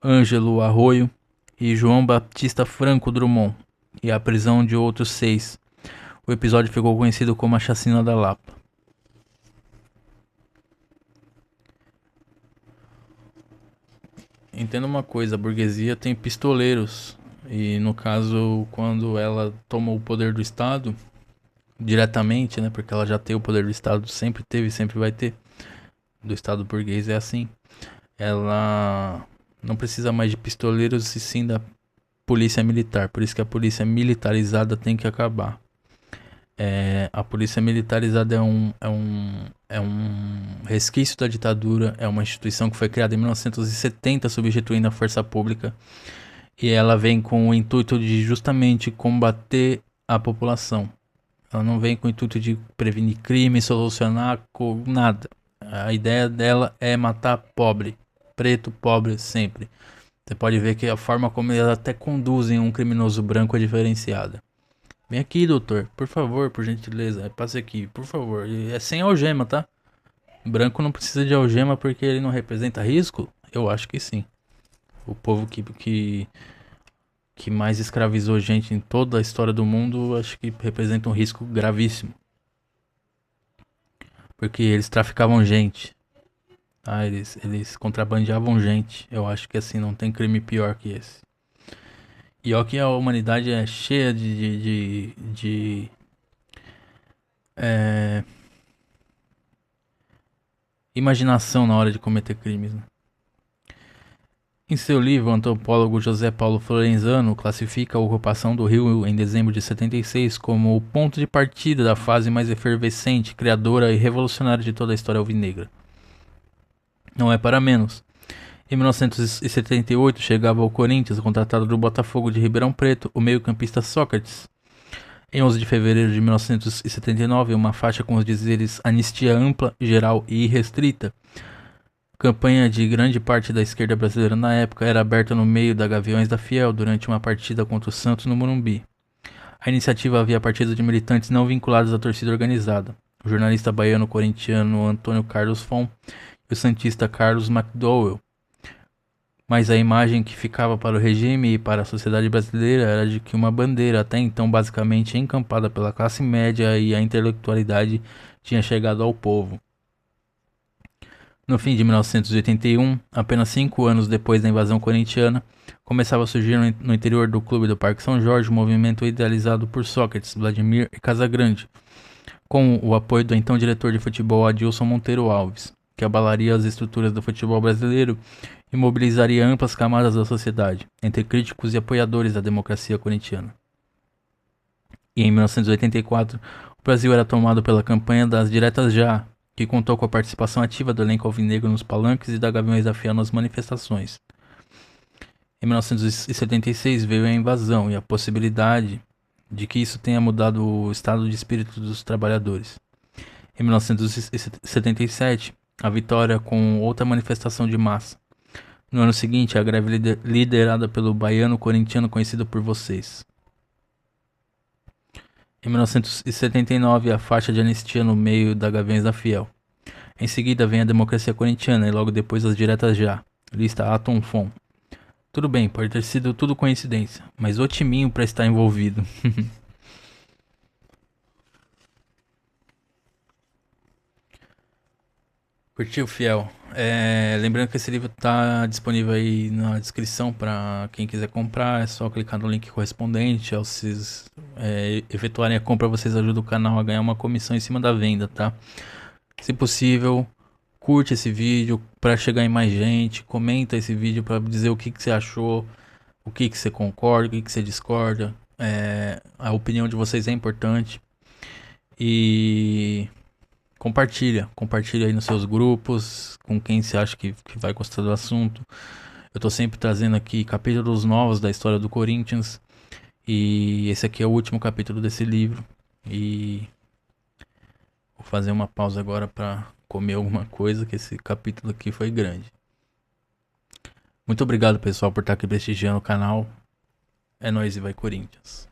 [SPEAKER 1] Ângelo Arroio e João Baptista Franco Drummond, e a prisão de outros 6. O episódio ficou conhecido como a Chacina da Lapa. Entenda uma coisa, a burguesia tem pistoleiros, e no caso, quando ela toma o poder do Estado, diretamente, né, porque ela já tem o poder do Estado, sempre teve e sempre vai ter, do Estado burguês é assim. Ela não precisa mais de pistoleiros e sim da polícia militar. Por isso que a polícia militarizada tem que acabar. A polícia militarizada é um resquício da ditadura, é uma instituição que foi criada em 1970 substituindo a força pública e ela vem com o intuito de justamente combater a população. Ela não vem com o intuito de prevenir crime, solucionar nada. A ideia dela é matar pobre, preto, pobre sempre. Você pode ver que a forma como eles até conduzem um criminoso branco é diferenciada. Vem aqui, doutor, por favor, por gentileza, passe aqui, por favor. E é sem algema, tá? Branco não precisa de algema porque ele não representa risco? Eu acho que sim. O povo que mais escravizou gente em toda a história do mundo, acho que representa um risco gravíssimo. Porque eles traficavam gente. Tá? Eles contrabandeavam gente. Eu acho que assim, não tem crime pior que esse. E ó que a humanidade é cheia de imaginação na hora de cometer crimes, né? Em seu livro, o antropólogo José Paulo Florenzano classifica a ocupação do Rio em dezembro de 76 como o ponto de partida da fase mais efervescente, criadora e revolucionária de toda a história alvinegra. Não é para menos. Em 1978 chegava ao Corinthians, contratado do Botafogo de Ribeirão Preto, o meio-campista Sócrates. Em 11 de fevereiro de 1979, uma faixa com os dizeres anistia ampla, geral e irrestrita. A campanha de grande parte da esquerda brasileira na época era aberta no meio da Gaviões da Fiel durante uma partida contra o Santos no Morumbi. A iniciativa havia partido de militantes não vinculados à torcida organizada. O jornalista baiano-corintiano Antônio Carlos Fon e o santista Carlos McDowell. Mas a imagem que ficava para o regime e para a sociedade brasileira era de que uma bandeira, até então basicamente encampada pela classe média e a intelectualidade, tinha chegado ao povo. No fim de 1981, apenas 5 anos depois da invasão corintiana, começava a surgir no interior do clube do Parque São Jorge um movimento idealizado por Sócrates, Vladimir e Casagrande, com o apoio do então diretor de futebol Adilson Monteiro Alves, que abalaria as estruturas do futebol brasileiro e mobilizaria amplas camadas da sociedade, entre críticos e apoiadores da democracia corintiana. E em 1984, o Brasil era tomado pela campanha das Diretas Já, que contou com a participação ativa do elenco alvinegro nos palanques e da Gaviões da Fiel nas manifestações. Em 1976 veio a invasão e a possibilidade de que isso tenha mudado o estado de espírito dos trabalhadores. Em 1977, a vitória com outra manifestação de massa. No ano seguinte, a greve liderada pelo baiano corintiano conhecido por vocês. Em 1979, a faixa de anistia no meio da Gaviões da Fiel. Em seguida vem a democracia corintiana e logo depois as Diretas Já. Lista Atom Fon. Tudo bem, pode ter sido tudo coincidência, mas otiminho pra estar envolvido. Curtiu, fiel? Lembrando que esse livro tá disponível aí na descrição para quem quiser comprar. É só clicar no link correspondente. Ao vocês efetuarem a compra, vocês ajudam o canal a ganhar uma comissão em cima da venda, tá? Se possível, curte esse vídeo para chegar em mais gente. Comenta esse vídeo para dizer o que você achou, o que você concorda, o que você discorda. A opinião de vocês é importante. E compartilha aí nos seus grupos, com quem você acha que vai gostar do assunto. Eu tô sempre trazendo aqui capítulos novos da história do Corinthians. E esse aqui é o último capítulo desse livro. E vou fazer uma pausa agora para comer alguma coisa, que esse capítulo aqui foi grande. Muito obrigado, pessoal, por estar aqui prestigiando o canal. É nóis e vai Corinthians.